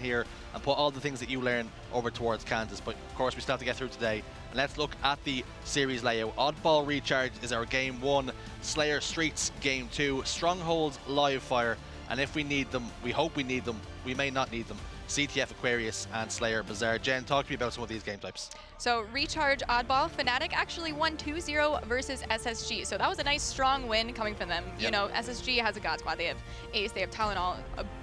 here and put all the things that you learn over towards Kansas. But of course, we still have to get through today. And let's look at the series layout. Oddball Recharge is our game 1. StelluR Streets game 2. Strongholds live fire. And if we need them, we hope we need them. We may not need them. CTF Aquarius and StelluR Bazaar. Jen, talk to me about some of these game types. So Recharge Oddball, Fnatic actually won 2-0 versus SSG. So that was a nice strong win coming from them. You know, SSG has a god squad. They have Ace, they have Talonol,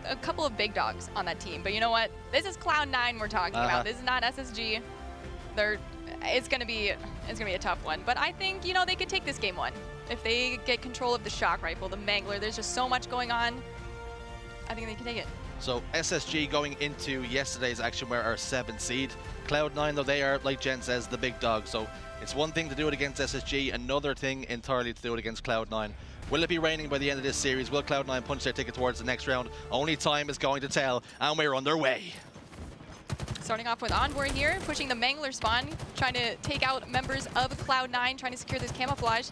a couple of big dogs on that team. But you know what? This is Cloud9 we're talking about. This is not SSG. It's gonna be a tough one. But I think, you know, they could take this game 1. If they get control of the shock rifle, the Mangler, there's just so much going on. I think they can take it. So SSG going into yesterday's action were our 7th seed. Cloud9, though, they are, like Jen says, the big dog. So it's one thing to do it against SSG, another thing entirely to do it against Cloud9. Will it be raining by the end of this series? Will Cloud9 punch their ticket towards the next round? Only time is going to tell, and we're underway. Starting off with Envore here, pushing the Mangler spawn, trying to take out members of Cloud9, trying to secure this camouflage.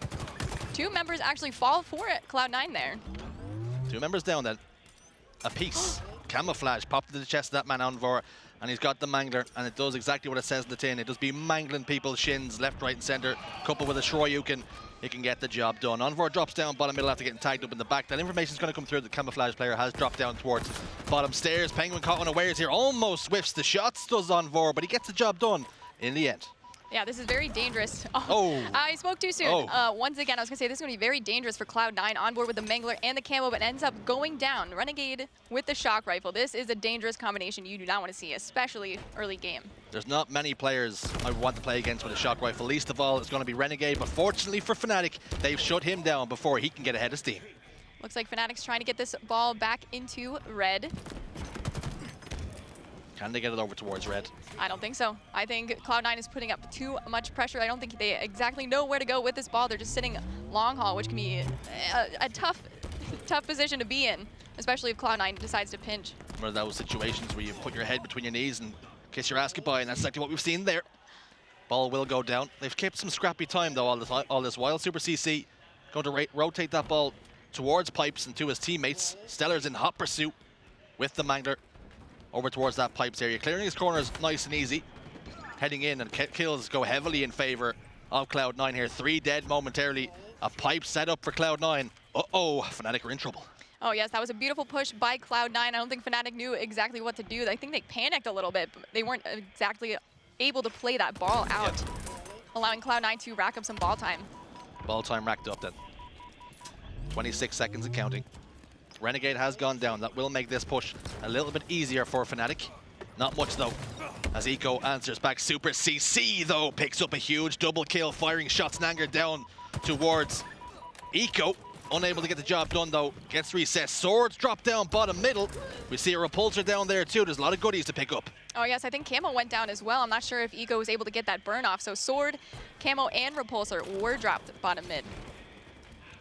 2 members actually fall for it, Cloud9 there. 2 members down then. A piece. Camouflage popped into the chest of that man Envore, and he's got the Mangler, and it does exactly what it says in the tin. It does be mangling people's shins left, right, and center. Coupled with a Shoryuken, he can get the job done. Envore drops down bottom middle after getting tagged up in the back. That information is going to come through. The camouflage player has dropped down towards bottom stairs. Pznguin caught unawares here, almost whiffs the shots, does Envore, but he gets the job done in the end. Yeah, this is very dangerous. I spoke too soon. Once again, I was going to say this is going to be very dangerous for Cloud9 on board with the Mangler and the camo, but ends up going down. Renegade with the shock rifle. This is a dangerous combination you do not want to see, especially early game. There's not many players I want to play against with a shock rifle. Least of all, it's going to be Renegade, but fortunately for Fnatic, they've shut him down before he can get ahead of steam. Looks like Fnatic's trying to get this ball back into red. Can they get it over towards red? I don't think so. I think Cloud9 is putting up too much pressure. I don't think they exactly know where to go with this ball. They're just sitting long haul, which can be a tough position to be in, especially if Cloud9 decides to pinch. One of those situations where you put your head between your knees and kiss your ass goodbye, and that's exactly what we've seen there. Ball will go down. They've kept some scrappy time, though, all this while. SuperCC going to rotate that ball towards Pipes and to his teammates. StelluR's in hot pursuit with the Mangler over towards that Pipes area. Clearing his corners nice and easy. Heading in, and kills go heavily in favor of Cloud9 here. 3 dead momentarily. A Pipe set up for Cloud9. Uh-oh, Fnatic are in trouble. Oh yes, that was a beautiful push by Cloud9. I don't think Fnatic knew exactly what to do. I think they panicked a little bit, but they weren't exactly able to play that ball out, allowing Cloud9 to rack up some ball time. Ball time racked up then. 26 seconds and counting. Renegade has gone down. That will make this push a little bit easier for Fnatic. Not much though, as Eco answers back. SuperCC though picks up a huge double kill, firing shots Pznguin down towards Eco. Unable to get the job done though, gets reset. Swords drop down bottom middle. We see a repulsor down there too. There's a lot of goodies to pick up. Oh yes, I think Camo went down as well. I'm not sure if Eco was able to get that burn off. So Sword, Camo, and Repulsor were dropped bottom mid.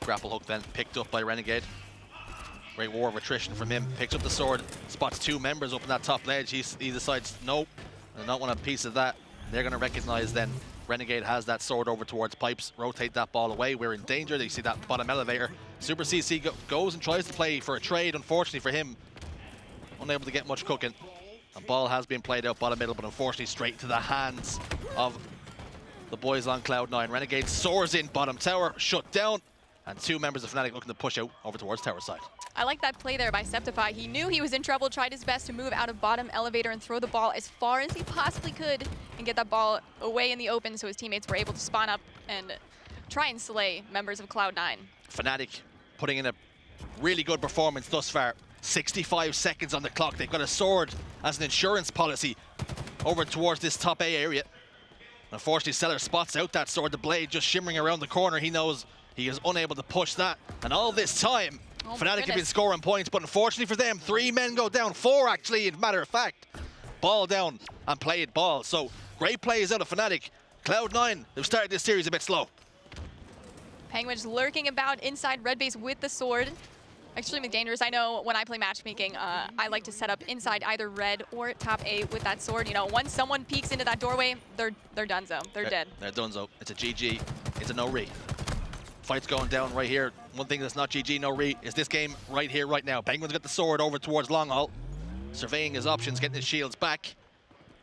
Grapple hook then picked up by Renegade. Great war of attrition from him. Picks up the sword, spots 2 members up on that top ledge. He decides, nope, I don't want a piece of that. They're going to recognize then Renegade has that sword over towards Pipes. Rotate that ball away. We're in danger. They see that bottom elevator. SuperCC goes and tries to play for a trade. Unfortunately for him, unable to get much cooking. The ball has been played out bottom middle, but unfortunately straight to the hands of the boys on Cloud9. Renegade soars in bottom tower, shut down, and 2 members of Fnatic looking to push out over towards tower side. I like that play there by Sceptify. He knew he was in trouble, tried his best to move out of bottom elevator and throw the ball as far as he possibly could and get that ball away in the open so his teammates were able to spawn up and try and slay members of Cloud9. Fnatic putting in a really good performance thus far. 65 seconds on the clock. They've got a sword as an insurance policy over towards this top A area. Unfortunately, StelluR spots out that sword, the blade just shimmering around the corner. He knows he is unable to push that. And all this time, Fnatic have been scoring points, but unfortunately for them, 3 men go down, 4 actually, as a matter of fact. Ball down and played ball. So great plays out of Fnatic. Cloud9, they've started this series a bit slow. Pznguin's lurking about inside red base with the sword. Extremely dangerous. I know when I play matchmaking, I like to set up inside either red or top A with that sword. You know, once someone peeks into that doorway, they're donezo. They're dead. They're donezo. It's a GG. It's a no re. Fight's going down right here. One thing that's not GG, no re, is this game right here, right now. Pznguin's got the sword over towards long haul. surveying his options, getting his shields back.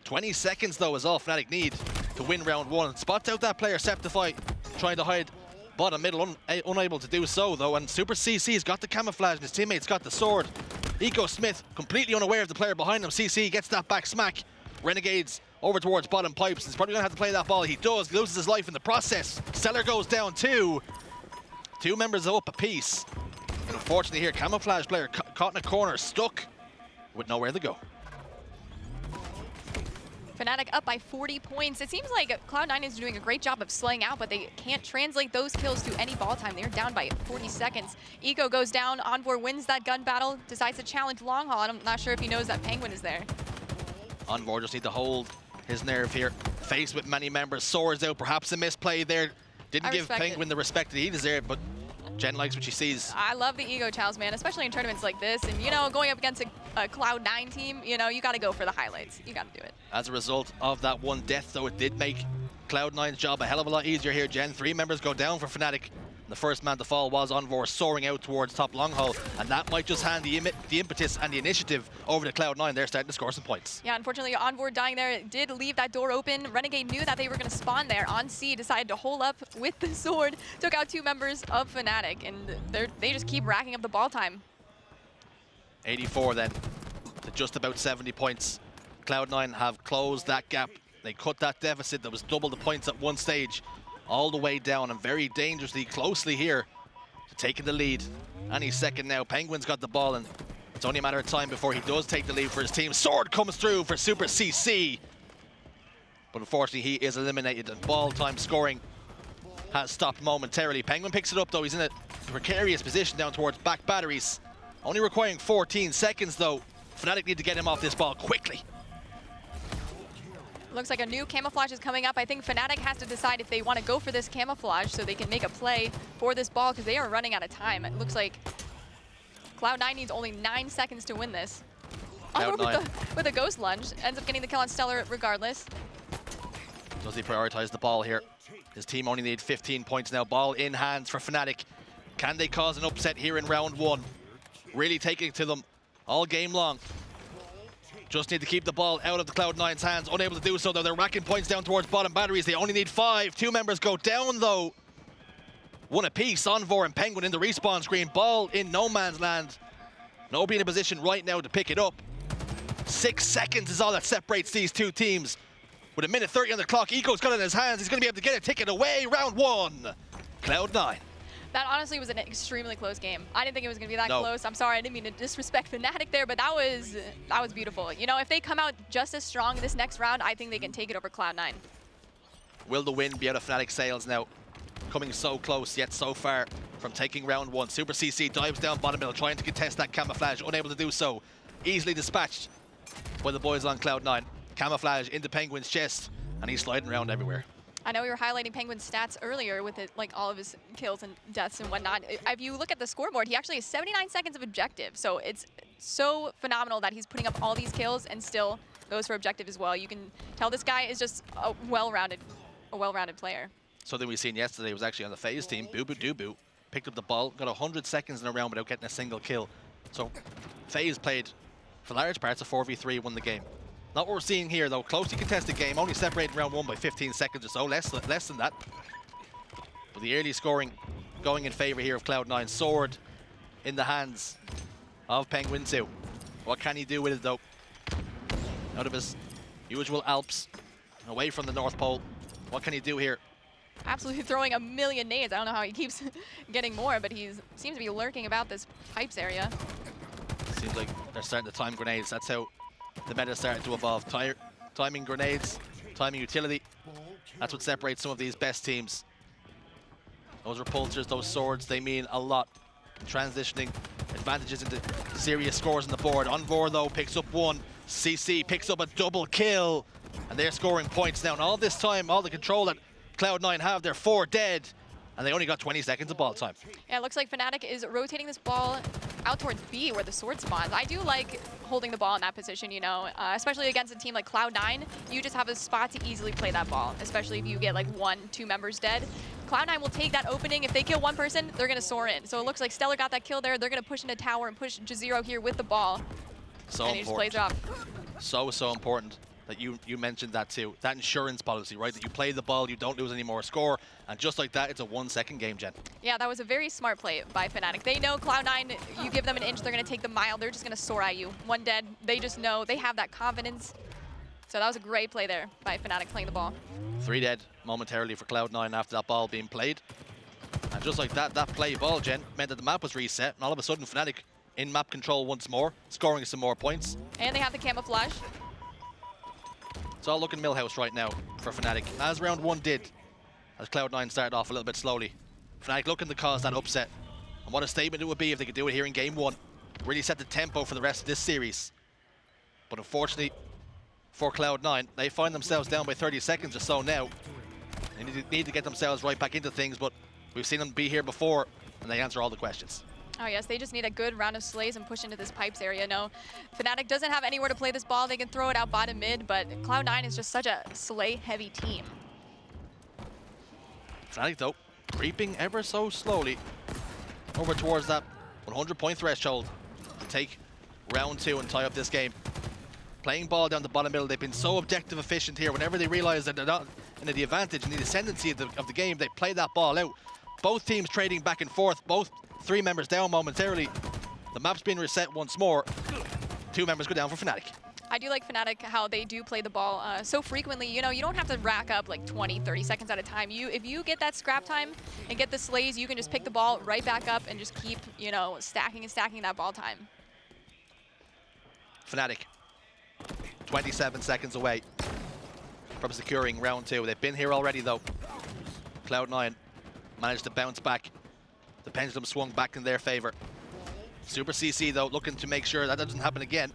20 seconds, though, is all Fnatic need to win round one. Spots out that player, Sceptify, trying to hide bottom middle, unable to do so, though. And SuperCC's got the camouflage, and his teammate's got the sword. Eco Smith, completely unaware of the player behind him. CC gets that back smack. Renegade's over towards bottom pipes. He's probably going to have to play that ball. He does, loses his life in the process. StelluR goes down too. Two members up apiece. And unfortunately here, camouflage player caught in a corner, stuck with nowhere to go. Fnatic up by 40 points. It seems like Cloud9 is doing a great job of slowing out, but they can't translate those kills to any ball time. They're down by 40 seconds. Eco goes down. Envore wins that gun battle, decides to challenge long haul. I'm not sure if he knows that Pznguin is there. Envore just need to hold his nerve here. Faced with many members, swords out, perhaps a misplay there. Didn't give Pznguin the respect that he deserved, but Jen likes what she sees. I love the ego chows, man, especially in tournaments like this. And, you know, going up against a Cloud9 team, you know, you got to go for the highlights. You got to do it. As a result of that one death, though, it did make Cloud9's job a hell of a lot easier here, Jen. 3 members go down for Fnatic. The first man to fall was Envore, soaring out towards top long haul, and that might just hand the impetus and the initiative over to Cloud9. They're starting to score some points. Yeah, unfortunately, Envore dying there did leave that door open. Renegade knew that they were going to spawn there on C, decided to hold up with the sword, took out 2 members of Fnatic, and they just keep racking up the ball time. 84 then, to just about 70 points. Cloud9 have closed that gap. They cut that deficit that was double the points at one stage, all the way down, and very dangerously closely here to taking the lead. Any second now, Pznguin's got the ball, and it's only a matter of time before he does take the lead for his team. Sword comes through for SuperCC, but unfortunately he is eliminated, and ball time scoring has stopped momentarily. Pznguin picks it up, though. He's in a precarious position down towards back batteries, only requiring 14 seconds though. Fnatic need to get him off this ball quickly. Looks like a new camouflage is coming up. I think Fnatic has to decide if they want to go for this camouflage so they can make a play for this ball, because they are running out of time. It looks like Cloud9 needs only 9 seconds to win this. With a ghost lunge, ends up getting the kill on StelluR regardless. Does he prioritize the ball here? His team only need 15 points now. Ball in hands for Fnatic. Can they cause an upset here in round one? Really taking it to them all game long. Just need to keep the ball out of the Cloud9's hands. Unable to do so, though. They're racking points down towards bottom batteries. They only need 5. 2 members go down, though. One apiece. Envore and Pznguin in the respawn screen. Ball in no man's land. Nobody in a position right now to pick it up. 6 seconds is all that separates these two teams. With a minute 30 on the clock, Eco's got it in his hands. He's going to be able to get a ticket away. Round one. Cloud9. That honestly was an extremely close game. I didn't think it was going to be that close. I'm sorry, I didn't mean to disrespect Fnatic there, but that was beautiful. You know, if they come out just as strong this next round, I think they can take it over Cloud9. Will the win be out of Fnatic sails now? Coming so close, yet so far from taking round one. SuperCC dives down bottom middle, trying to contest that camouflage, unable to do so. Easily dispatched by the boys on Cloud9. Camouflage into Pznguin's chest, and he's sliding around everywhere. I know we were highlighting Pznguin's stats earlier with it, like all of his kills and deaths and whatnot. If you look at the scoreboard, he actually has 79 seconds of objective. So it's so phenomenal that he's putting up all these kills and still goes for objective as well. You can tell this guy is just a well-rounded player. Something we seen yesterday was actually on the FaZe team. Boo Boo Doo Boo picked up the ball, got 100 seconds in a round without getting a single kill. So FaZe played, for large parts, a 4v3, won the game. Not what we're seeing here, though. Closely contested game, only separated round one by 15 seconds or so, less than that. But the early scoring going in favor here of Cloud9. Sword in the hands of Pznguin too. What can he do with it, though? Out of his usual Alps, away from the North Pole. What can he do here? Absolutely throwing a million nades. I don't know how he keeps getting more, but he seems to be lurking about this pipes area. Seems like they're starting to time grenades. That's how the meta started to evolve. Timing grenades, timing utility. That's what separates some of these best teams. Those repulsors, those swords, they mean a lot. Transitioning advantages into serious scores on the board. Envore, though, picks up 1. CC picks up a double kill. And they're scoring points now. And all this time, all the control that Cloud9 have, they're 4 dead. And they only got 20 seconds of ball time. Yeah, it looks like Fnatic is rotating this ball out towards B where the sword spawns. I do like holding the ball in that position, you know, especially against a team like Cloud9. You just have a spot to easily play that ball, especially if you get like 1-2 members dead. Cloud9 will take that opening. If they kill one person, they're going to soar in. So it looks like StelluR got that kill there. They're going to push into tower and push Juziro here with the ball. So and he just plays important. off. So important that you mentioned that too. That insurance policy, right? That you play the ball, you don't lose any more score. And just like that, it's a 1-second game, Jen. Yeah, that was a very smart play by Fnatic. They know Cloud9, you give them an inch, they're going to take the mile. They're just going to soar at you. One dead. They just know. They have that confidence. So that was a great play there by Fnatic playing the ball. 3 dead momentarily for Cloud9 after that ball being played. And just like that, that play ball, Jen, meant that the map was reset. And all of a sudden, Fnatic in map control once more, scoring some more points. And they have the camouflage. It's all looking Millhouse right now for Fnatic, as round 1 did, as Cloud9 started off a little bit slowly. Fnatic looking to cause that upset. And what a statement it would be if they could do it here in game 1. Really set the tempo for the rest of this series. But unfortunately for Cloud9, they find themselves down by 30 seconds or so now. They need to get themselves right back into things, but we've seen them be here before, and they answer all the questions. Oh yes, they just need a good round of slays and push into this pipes area. No, Fnatic doesn't have anywhere to play this ball. They can throw it out bottom mid, but Cloud9 is just such a slay-heavy team. Fnatic, though, creeping ever so slowly over towards that 100-point threshold to take round 2 and tie up this game. Playing ball down the bottom middle, they've been so objective efficient here. Whenever they realize that they're not in the advantage and the ascendancy of the game, they play that ball out. Both teams trading back and forth, both 3 members down momentarily. The map's been reset once more. 2 members go down for Fnatic. I do like Fnatic how they do play the ball so frequently. You know, you don't have to rack up like 20, 30 seconds at a time. If you get that scrap time and get the slays, you can just pick the ball right back up and just keep, you know, stacking and stacking that ball time. Fnatic, 27 seconds away from securing round 2. They've been here already, though. Cloud9 managed to bounce back. The pendulum swung back in their favor. SuperCC, though, looking to make sure that doesn't happen again.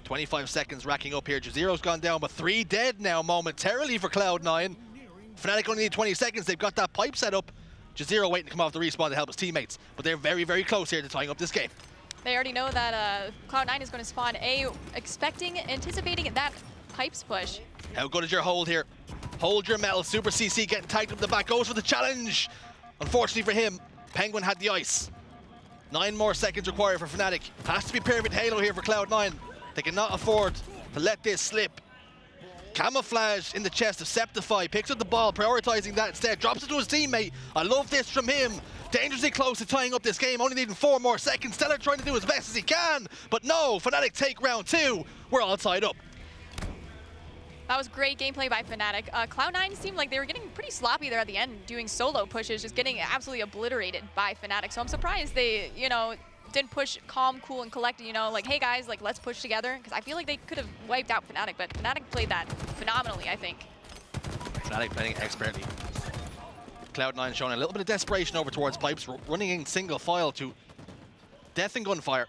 25 seconds racking up here. Juziro's gone down, but 3 dead now momentarily for Cloud9. Fnatic only need 20 seconds. They've got that pipe set up. Juziro waiting to come off the respawn to help his teammates, but they're very, very close here to tying up this game. They already know that Cloud9 is going to spawn A, anticipating that pipes push. How good is your hold here? Hold your metal. SuperCC getting tagged up the back, goes for the challenge. Unfortunately for him, Pznguin had the ice. 9 more seconds required for Fnatic. Has to be Pyramid Halo here for Cloud9. They cannot afford to let this slip. Camouflage in the chest of Sceptify, picks up the ball, prioritizing that instead, drops it to his teammate. I love this from him. Dangerously close to tying up this game, only needing 4 more seconds. StelluR trying to do as best as he can, but no, Fnatic take round 2. We're all tied up. That was great gameplay by Fnatic. Cloud9 seemed like they were getting pretty sloppy there at the end, doing solo pushes, just getting absolutely obliterated by Fnatic. So I'm surprised they, you know, didn't push calm, cool, and collected, you know, like, hey guys, like, let's push together. Because I feel like they could have wiped out Fnatic, but Fnatic played that phenomenally, I think. Fnatic playing expertly. Cloud9 showing a little bit of desperation over towards pipes, running in single file to death and gunfire.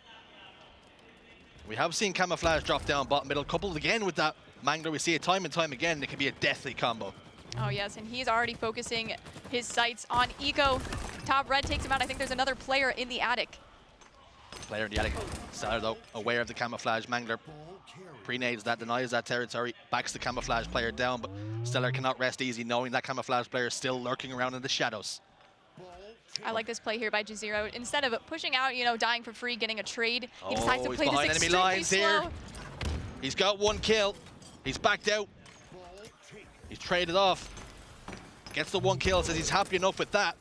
We have seen camouflage drop down bottom middle, coupled again with that Mangler. We see it time and time again. It can be a deathly combo. Oh yes, and he's already focusing his sights on Eco. Top red takes him out. I think there's another player in the attic. Player in the attic. StelluR, though, aware of the camouflage. Mangler pre-nades that, denies that territory, backs the camouflage player down, but StelluR cannot rest easy knowing that camouflage player is still lurking around in the shadows. I like this play here by Juziro. Instead of pushing out, you know, dying for free, getting a trade, he decides to play this enemy extremely lines slow. here. He's got 1 kill. He's backed out. He's traded off. Gets the 1 kill, says he's happy enough with that.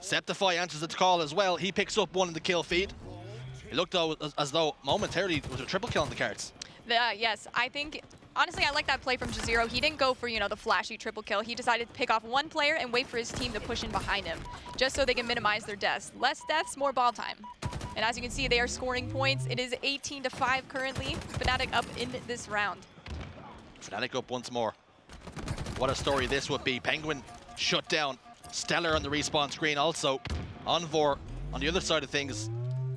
Sceptify answers the call as well. He picks up 1 in the kill feed. It looked as though momentarily it was a triple kill on the cards. Yes, I think, honestly, I like that play from Juziro. He didn't go for, you know, the flashy triple kill. He decided to pick off 1 player and wait for his team to push in behind him, just so they can minimize their deaths. Less deaths, more ball time. And as you can see, they are scoring points. It is 18-5 currently. Fnatic up in this round. Fnatic up once more. What a story this would be. Pznguin shut down. StelluR on the respawn screen also. Envore on the other side of things.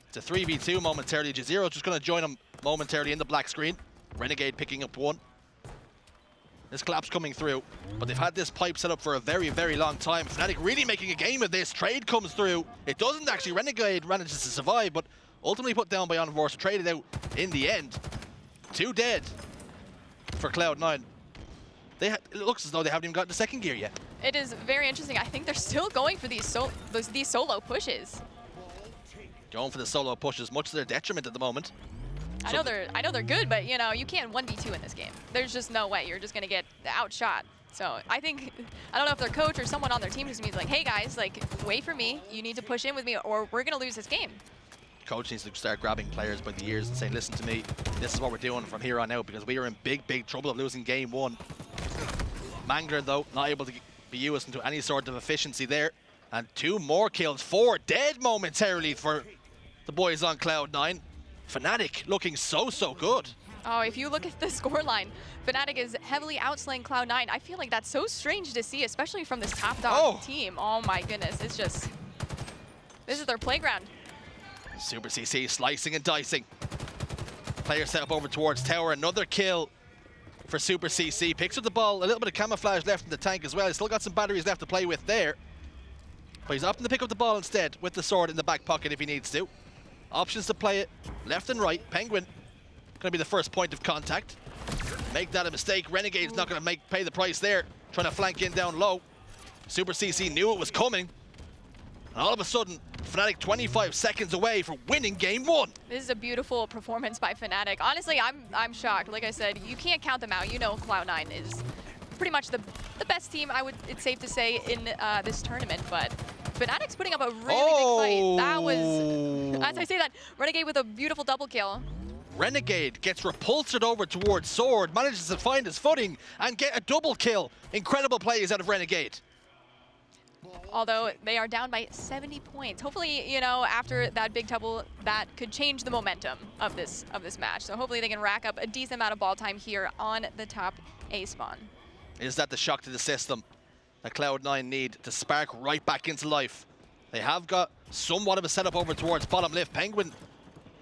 It's a 3v2 momentarily. Juziro just going to join him momentarily in the black screen. Renegade picking up 1. This collapse coming through, but they've had this pipe set up for a very, very long time. Fnatic really making a game of this. Trade comes through. It doesn't actually. Renegade manages to survive, but ultimately put down by Envore, so traded out in the end. 2 dead for Cloud9. It looks as though they haven't even got the second gear yet. It is very interesting. I think they're still going for these solo pushes. Going for the solo pushes, much to their detriment at the moment. I know they're good, but you know, you can't 1v2 in this game. There's just no way. You're just gonna get outshot. So I think, I don't know if their coach or someone on their team just means like, hey guys, like, wait for me. You need to push in with me or we're gonna lose this game. Coach needs to start grabbing players by the ears and saying, listen to me, this is what we're doing from here on out, because we are in big trouble of losing game 1. Mangler, though, not able to be used into any sort of efficiency there. And 2 more kills, 4 dead momentarily for the boys on Cloud9. Fnatic looking so good. Oh, if you look at the scoreline, Fnatic is heavily outslaying Cloud9. I feel like that's so strange to see, especially from this top dog team. Oh my goodness, it's just, this is their playground. SuperCC slicing and dicing. Player set up over towards tower, another kill for SuperCC. Picks up the ball, a little bit of camouflage left in the tank as well. He's still got some batteries left to play with there. But he's opting to pick up the ball instead with the sword in the back pocket if he needs to. Options to play it left and right. Pznguin gonna be the first point of contact. Make that a mistake. Renegade's not gonna pay the price there. Trying to flank in down low. SuperCC knew it was coming. And all of a sudden, Fnatic 25 seconds away from winning game 1. This is a beautiful performance by Fnatic. Honestly, I'm shocked. Like I said, you can't count them out. You know Cloud9 is pretty much the best team, it's safe to say, in this tournament. But Fnatic's putting up a really big fight. That was, as I say that, Renegade with a beautiful double kill. Renegade gets repulsed over towards Sword, manages to find his footing and get a double kill. Incredible plays out of Renegade. Although they are down by 70 points. Hopefully, you know, after that big double, that could change the momentum of this match. So hopefully they can rack up a decent amount of ball time here on the top A spawn. Is that the shock to the system that Cloud9 need to spark right back into life? They have got somewhat of a setup over towards bottom left. Pznguin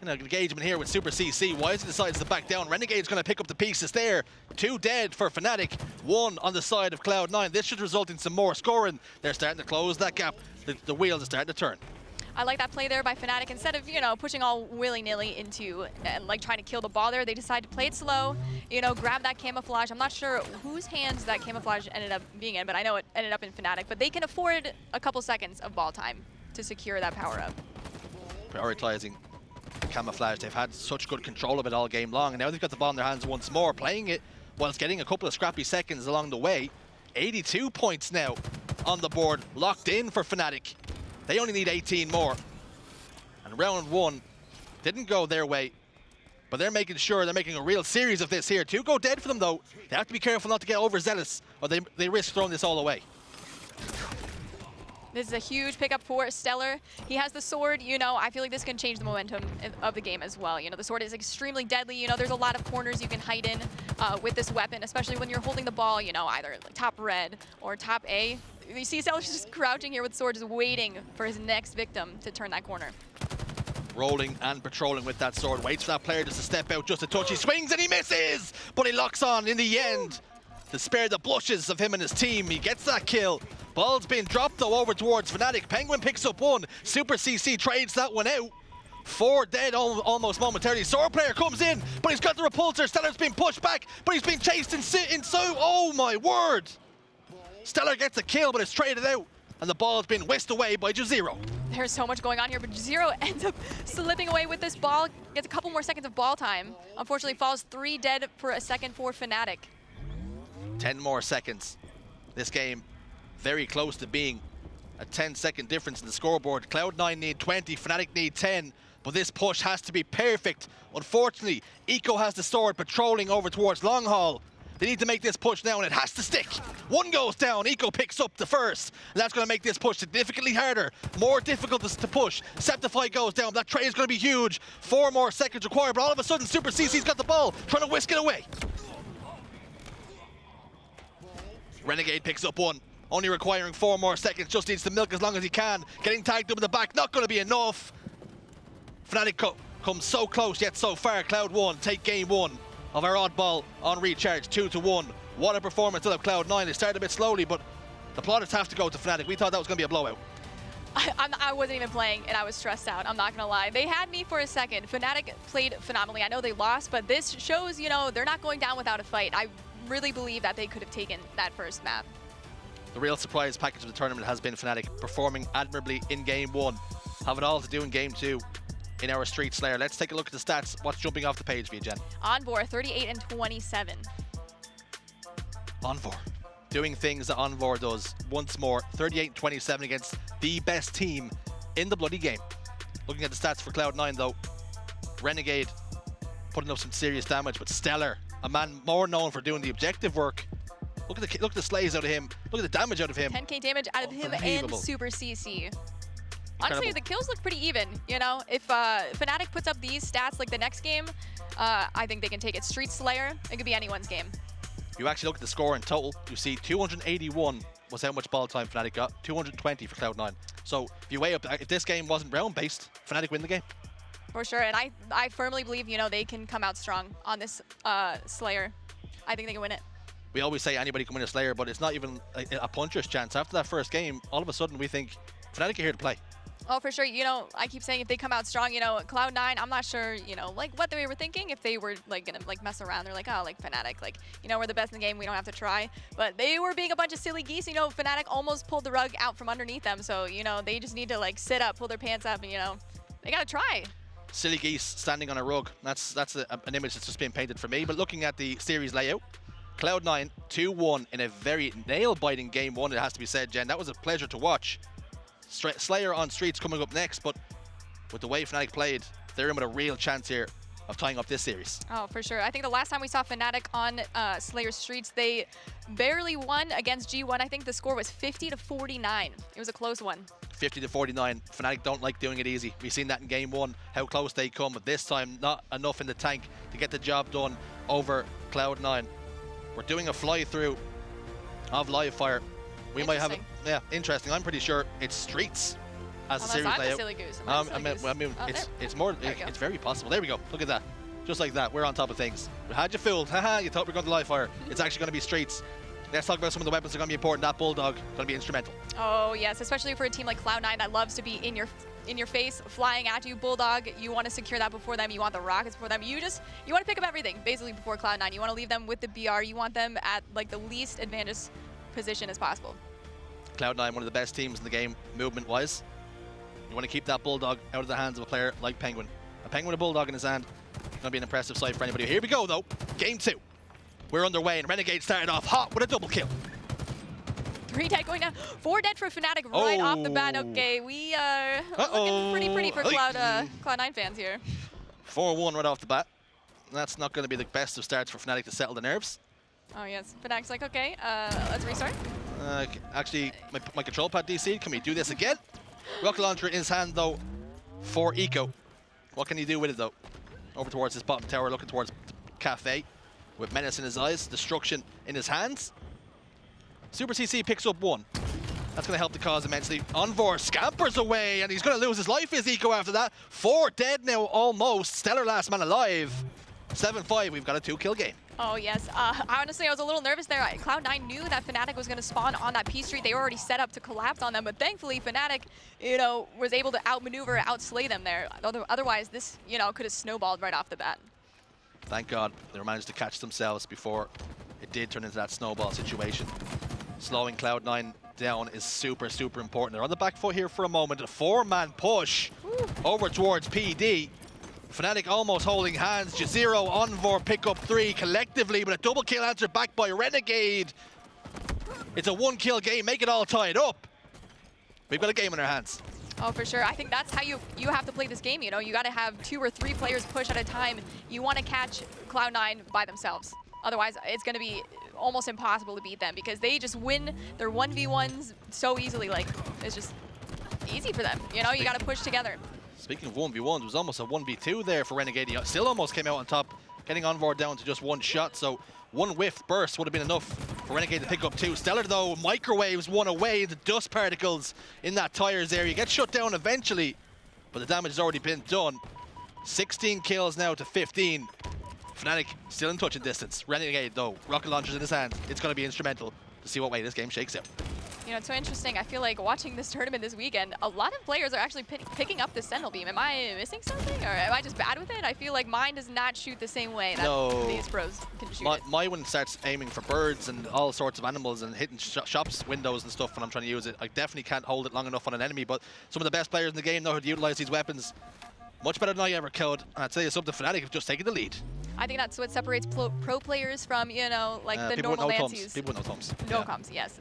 in an engagement here with SuperCC. Wisely decides to back down. Renegade's going to pick up the pieces there. 2 dead for Fnatic, 1 on the side of Cloud9. This should result in some more scoring. They're starting to close that gap. The wheels are starting to turn. I like that play there by Fnatic. Instead of, you know, pushing all willy-nilly into like trying to kill the ball there, they decide to play it slow, you know, grab that camouflage. I'm not sure whose hands that camouflage ended up being in, but I know it ended up in Fnatic. But they can afford a couple seconds of ball time to secure that power-up. Prioritizing camouflage. They've had such good control of it all game long, and now they've got the ball in their hands once more, playing it whilst getting a couple of scrappy seconds along the way. 82 points now on the board, locked in for Fnatic. They only need 18 more. And round 1 didn't go their way, but they're making sure they're making a real series of this here. 2 go dead for them, though. They have to be careful not to get overzealous, or they risk throwing this all away. This is a huge pickup for StelluR. He has the sword, you know, I feel like this can change the momentum of the game as well. You know, the sword is extremely deadly. You know, there's a lot of corners you can hide in with this weapon, especially when you're holding the ball, you know, either like top red or top A. You see StelluR just crouching here with the sword, just waiting for his next victim to turn that corner. Rolling and patrolling with that sword. Waits for that player just to step out just a touch. He swings and he misses, but he locks on in the end to spare the blushes of him and his team. He gets that kill. Ball's being dropped, though, over towards Fnatic. Pznguin picks up 1. SuperCC trades that one out. 4 dead almost momentarily. Sword player comes in, but he's got the repulsor. StelluR's being pushed back, but he's being chased in so. Oh, my word. StelluR gets a kill, but it's traded out, and the ball has been whisked away by Juziro. There's so much going on here, but Juziro ends up slipping away with this ball. Gets a couple more seconds of ball time. Unfortunately, falls 3 dead for a second for Fnatic. 10 more seconds. This game very close to being a 10-second difference in the scoreboard. Cloud9 need 20, Fnatic need 10, but this push has to be perfect. Unfortunately, Eco has the sword patrolling over towards Long Haul. They need to make this push now, and it has to stick. 1 goes down, Eco picks up the first, and that's going to make this push significantly harder, more difficult to push. Sceptify goes down, that trade is going to be huge. 4 more seconds required, but all of a sudden, SuperCC's got the ball, trying to whisk it away. Renegade picks up 1. Only requiring 4 more seconds, just needs to milk as long as he can. Getting tagged up in the back, not going to be enough. Fnatic comes so close yet so far. Cloud1 take game 1 of our Oddball on Recharge, 2-1. What a performance out of Cloud9. They started a bit slowly, but the plaudits have to go to Fnatic. We thought that was going to be a blowout. I wasn't even playing, and I was stressed out. I'm not going to lie. They had me for a second. Fnatic played phenomenally. I know they lost, but this shows, you know, they're not going down without a fight. I really believe that they could have taken that first map. The real surprise package of the tournament has been Fnatic performing admirably in game 1. Have it all to do in game 2. in our Street Slayer. Let's take a look at the stats. What's jumping off the page for you, Jen? Envore, 38 and 27. Envore doing things that Envore does once more. 38 and 27 against the best team in the bloody game. Looking at the stats for Cloud9 though, Renegade putting up some serious damage, but StelluR, a man more known for doing the objective work. Look at the slays out of him. Look at the damage out of him. 10k damage out of him and SuperCC. Honestly, the kills look pretty even. You know, if Fnatic puts up these stats like the next game, I think they can take it. Street Slayer, it could be anyone's game. You actually look at the score in total, you see 281 was how much ball time Fnatic got, 220 for Cloud9. So if you weigh up, if this game wasn't round-based, Fnatic win the game. For sure, and I firmly believe, you know, they can come out strong on this Slayer. I think they can win it. We always say anybody can win a Slayer, but it's not even a puncher's chance. After that first game, all of a sudden we think Fnatic are here to play. Oh, for sure. You know, I keep saying if they come out strong, you know, Cloud9, I'm not sure, you know, like what they were thinking. If they were like gonna like mess around, they're like, oh, like Fnatic, like, you know, we're the best in the game, we don't have to try. But they were being a bunch of silly geese. You know, Fnatic almost pulled the rug out from underneath them. So, you know, they just need to like sit up, pull their pants up, and, you know, they gotta try. Silly geese standing on a rug. That's an image that's just been painted for me. But looking at the series layout, Cloud9 2-1 in a very nail-biting game one, it has to be said, Jen. That was a pleasure to watch. Slayer on Streets coming up next, but with the way Fnatic played, they're in with a real chance here of tying up this series. Oh, for sure. I think the last time we saw Fnatic on Slayer Streets, they barely won against G1. I think the score was 50-49. It was a close one. 50-49. Fnatic don't like doing it easy. We've seen that in game one, how close they come, but this time not enough in the tank to get the job done over Cloud9. We're doing a fly-through of Livefire. We might have, interesting. I'm pretty sure it's Streets as a series layout. Silly goose. It's more. It's very possible. There we go. Look at that. Just like that. We're on top of things. We had you fooled. Haha. You thought we were going to Livefire. It's actually going to be Streets. Let's talk about some of the weapons that are going to be important. That Bulldog going to be instrumental. Oh yes, especially for a team like Cloud9 that loves to be in your face, flying at you. Bulldog, you want to secure that before them. You want the rockets before them. You want to pick up everything basically before Cloud9. You want to leave them with the BR. You want them at like the least advantageous position as possible. Cloud9, one of the best teams in the game, movement-wise. You want to keep that Bulldog out of the hands of a player like Pznguin. A Pznguin with a Bulldog in his hand, going to be an impressive sight for anybody. Here we go, though. Game 2. We're underway, and Renegade started off hot with a double kill. 3 dead going down. 4 dead for Fnatic right off the bat. Okay, we are looking pretty for Cloud9 fans here. 4-1 right off the bat. That's not going to be the best of starts for Fnatic to settle the nerves. Oh, yes. Fnatic's like, okay, let's restart. Actually, my control pad DC. Can we do this again? Rocket launcher in his hand, though, for Eco. What can he do with it, though? Over towards his bottom tower, looking towards Cafe, with menace in his eyes, destruction in his hands. SuperCC picks up 1. That's going to help the cause immensely. Envore scampers away, and he's going to lose his life, is Eco, after that. 4 dead now, almost. StelluR last man alive. 7-5, we've got a 2-kill game. Oh, yes. Honestly, I was a little nervous there. Cloud9 knew that Fnatic was going to spawn on that P Street. They were already set up to collapse on them, but thankfully Fnatic, you know, was able to outmaneuver, outslay them there. Otherwise, this, you know, could have snowballed right off the bat. Thank God they managed to catch themselves before it did turn into that snowball situation. Slowing Cloud9 down is super, super important. They're on the back foot here for a moment. A 4-man push over towards PD. Fnatic almost holding hands. Juziro, Envore pick up 3 collectively, but a double kill answered back by Renegade. It's a 1-kill game. Make it all tied up. We've got a game in our hands. Oh, for sure. I think that's how you have to play this game. You know, you got to have 2 or 3 players push at a time. You want to catch Cloud9 by themselves. Otherwise, it's going to be almost impossible to beat them because they just win their 1v1s so easily. Like, it's just easy for them. You know, you got to push together. Speaking of 1v1s, it was almost a 1v2 there for Renegade. He still almost came out on top, getting Envore down to just 1 shot. So 1 whiff burst would have been enough for Renegade to pick up 2. StelluR, though, microwaves 1 away into dust particles in that tires area. Gets shut down eventually, but the damage has already been done. 16 kills now to 15. Fnatic still in touching distance. Renegade, though, rocket launchers in his hand. It's going to be instrumental to see what way this game shakes out. You know, it's so interesting. I feel like watching this tournament this weekend, a lot of players are actually picking up the Sentinel Beam. Am I missing something, or am I just bad with it? I feel like mine does not shoot the same way that these pros can shoot it. My one starts aiming for birds and all sorts of animals and hitting shops, windows and stuff when I'm trying to use it. I definitely can't hold it long enough on an enemy, but some of the best players in the game know how to utilize these weapons. Much better than I ever could. And I'll tell you something, Fnatic have just taken the lead. I think that's what separates pro players from, you know, like the people normal with no Nancies. thumbs. People with no thumbs. No comms, yes.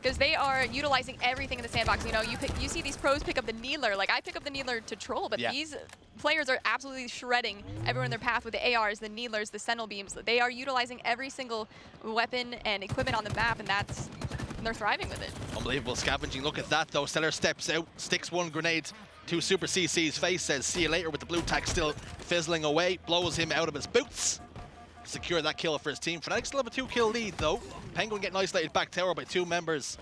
Because they are utilizing everything in the sandbox. You know, you see these pros pick up the Needler. Like, I pick up the Needler to troll, but these players are absolutely shredding everyone in their path with the ARs, the Needlers, the Sentinel Beams. They are utilizing every single weapon and equipment on the map, and they're thriving with it. Unbelievable scavenging. Look at that, though. StelluR steps out, sticks one grenade to SuperCC's face, says, see you later, with the blue tag still fizzling away, blows him out of his boots. Secure that kill for his team. Fnatic still have a 2-kill lead, though. Pznguin getting isolated back tower by 2 members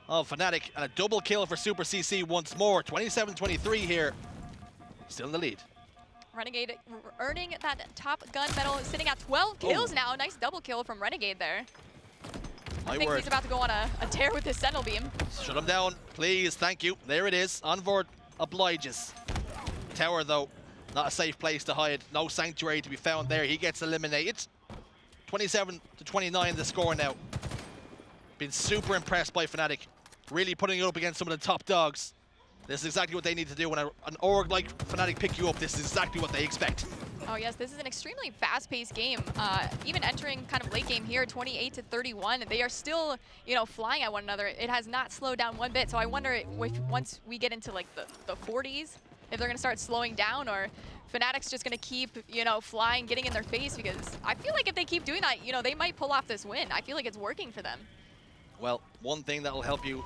of Fnatic, and a double kill for SuperCC once more. 27-23 here. Still in the lead. Renegade earning that top gun medal, sitting at 12 kills now. Nice double kill from Renegade there. I think he's about to go on a tear with his Sentinel Beam. Shut him down, please. Thank you. There it is. Envore obliges. Tower, though, not a safe place to hide. No sanctuary to be found there. He gets eliminated. 27-29 the score now. Been super impressed by Fnatic. Really putting it up against some of the top dogs. This is exactly what they need to do. When an org like Fnatic pick you up, this is exactly what they expect. Oh yes, this is an extremely fast-paced game. Even entering kind of late game here, 28-31, they are still, you know, flying at one another. It has not slowed down one bit. So I wonder if once we get into like the 40s, if they're gonna start slowing down, or Fnatic's just gonna keep, you know, flying, getting in their face, because I feel like if they keep doing that, you know, they might pull off this win. I feel like it's working for them. Well, one thing that'll help you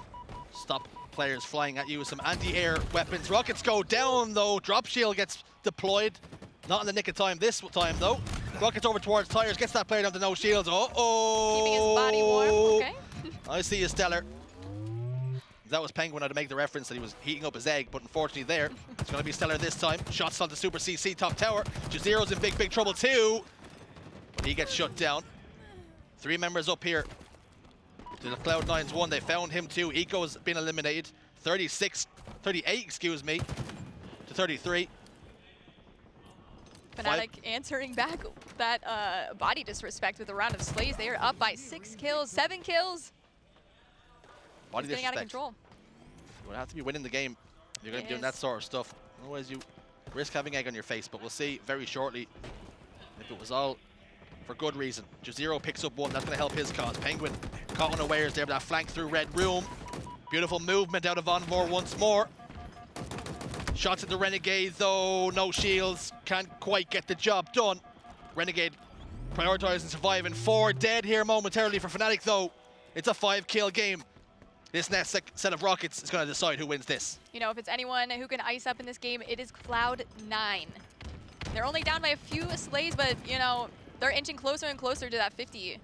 stop players flying at you is some anti-air weapons. Rockets go down, though. Drop shield gets deployed. Not in the nick of time this time, though. Rockets over towards tires, gets that player down to no shields. Uh-oh! Keeping his body warm, okay. I see you, StelluR. If that was Pznguin, I'd make the reference that he was heating up his egg, but unfortunately there, it's going to be StelluR this time. Shots onto SuperCC top tower. Juziro's in big trouble too. But he gets shut down. 3 members up here. To the Cloud9's 1, they found him too. Eco's been eliminated. 38, excuse me, to 33. Fnatic answering back that body disrespect with a round of slays. They are up by 6 kills, 7 kills. Body it's getting out of control. You would have to be winning the game. You're going to be doing that sort of stuff. Otherwise, you risk having egg on your face. But we'll see very shortly if it was all for good reason. Juziro picks up 1. That's going to help his cause. Pznguin caught unawares there, but that flank through red room. Beautiful movement out of Envore once more. Shots at the Renegade, though. No shields. Can't quite get the job done. Renegade prioritizing surviving. 4 dead here momentarily for Fnatic, though. It's a 5-kill game. This next set of rockets is going to decide who wins this. You know, if it's anyone who can ice up in this game, it is Cloud9. They're only down by a few slays, but, you know, they're inching closer and closer to that 50.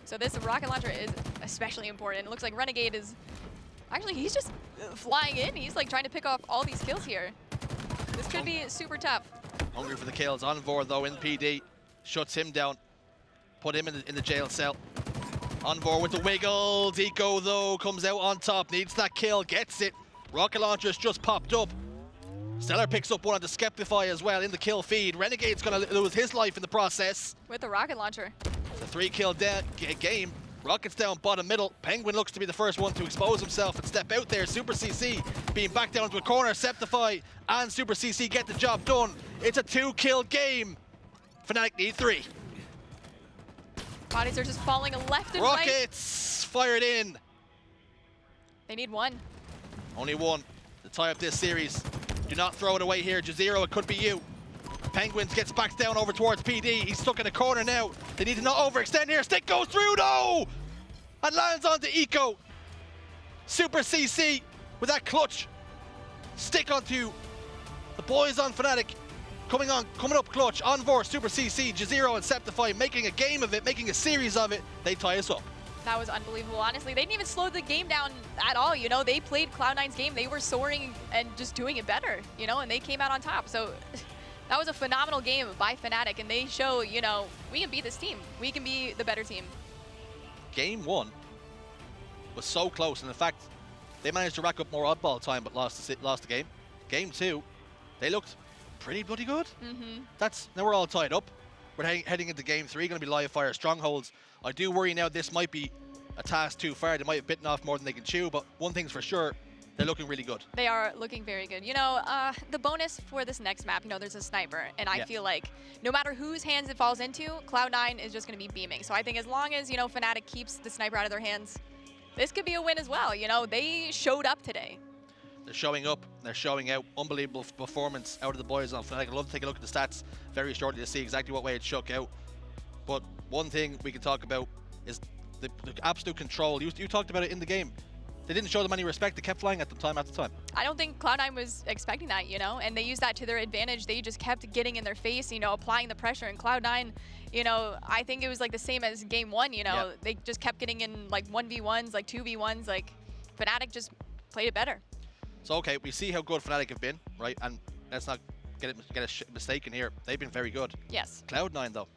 So this rocket launcher is especially important. It looks like Renegade is... Actually, he's just flying in. He's like trying to pick off all these kills here. This could be super tough. Hungry for the kills. Envore, though, in PD. Shuts him down. Put him in the jail cell. Envore with the wiggle. Deco, though, comes out on top. Needs that kill. Gets it. Rocket launcher's just popped up. StelluR picks up one on the Sceptify as well in the kill feed. Renegade's going to lose his life in the process. With the rocket launcher. It's a 3-kill game. Rockets down bottom middle. Pznguin looks to be the first one to expose himself and step out there. SuperCC being backed down to a corner. Sceptify and SuperCC get the job done. It's a 2-kill game. Fnatic need 3. Bodies are just falling left and right. Rockets fired in. They need 1. Only 1 to tie up this series. Do not throw it away here. Juziro, it could be you. Pznguin gets back down over towards PD. He's stuck in a corner now. They need to not overextend here. Stick goes through, no! And lands onto Eco. SuperCC with that clutch. Stick onto the boys on Fnatic. Coming up clutch. Envore, SuperCC, Juziro, and Sceptify making a game of it, making a series of it. They tie us up. That was unbelievable. Honestly, they didn't even slow the game down at all. You know, they played Cloud9's game. They were soaring and just doing it better, you know, and they came out on top. So that was a phenomenal game by Fnatic, and they show, you know, we can beat this team. We can be the better team. Game 1 was so close, and in fact, they managed to rack up more oddball time, but lost the game. Game 2, they looked pretty bloody good. Now we're all tied up. We're heading into game 3, going to be live fire Strongholds. I do worry now this might be a task too far. They might have bitten off more than they can chew, but one thing's for sure, they're looking really good. They are looking very good. You know, the bonus for this next map, you know, there's a sniper, and I feel like no matter whose hands it falls into, Cloud9 is just going to be beaming. So I think as long as, you know, Fnatic keeps the sniper out of their hands, this could be a win as well. You know, they showed up today. They're showing up, they're showing out. Unbelievable performance out of the boys on Fnatic. I'd love to take a look at the stats very shortly to see exactly what way it shook out. But one thing we can talk about is the absolute control. You talked about it in the game. They didn't show them any respect. They kept flying at them time after time. I don't think Cloud9 was expecting that, you know, and they used that to their advantage. They just kept getting in their face, you know, applying the pressure. And Cloud9, you know, I think it was like the same as game one, you know. They just kept getting in like 1v1s, like 2v1s. Like Fnatic just played it better. So, okay, we see how good Fnatic have been, right? And let's not get a mistake in here. They've been very good. Yes. Cloud9, though,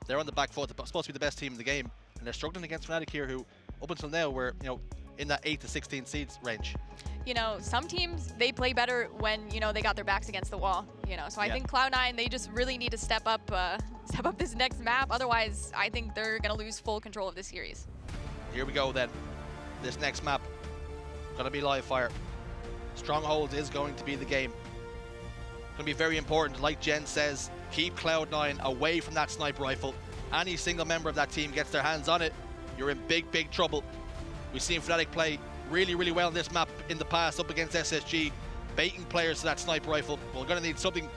they're on the back foot. They're supposed to be the best team in the game, and they're struggling against Fnatic here, who up until now were, you know, in that 8 to 16 seeds range. You know, some teams, they play better when, you know, they got their backs against the wall, you know. So I think Cloud9, they just really need to step up this next map. Otherwise, I think they're going to lose full control of this series. Here we go then. This next map, going to be live fire. Strongholds is going to be the game. Going to be very important. Like Jen says, keep Cloud9 away from that sniper rifle. Any single member of that team gets their hands on it, you're in big, big trouble. We've seen Fnatic play really, really well in this map in the past up against SSG, baiting players to that sniper rifle. We're going to need something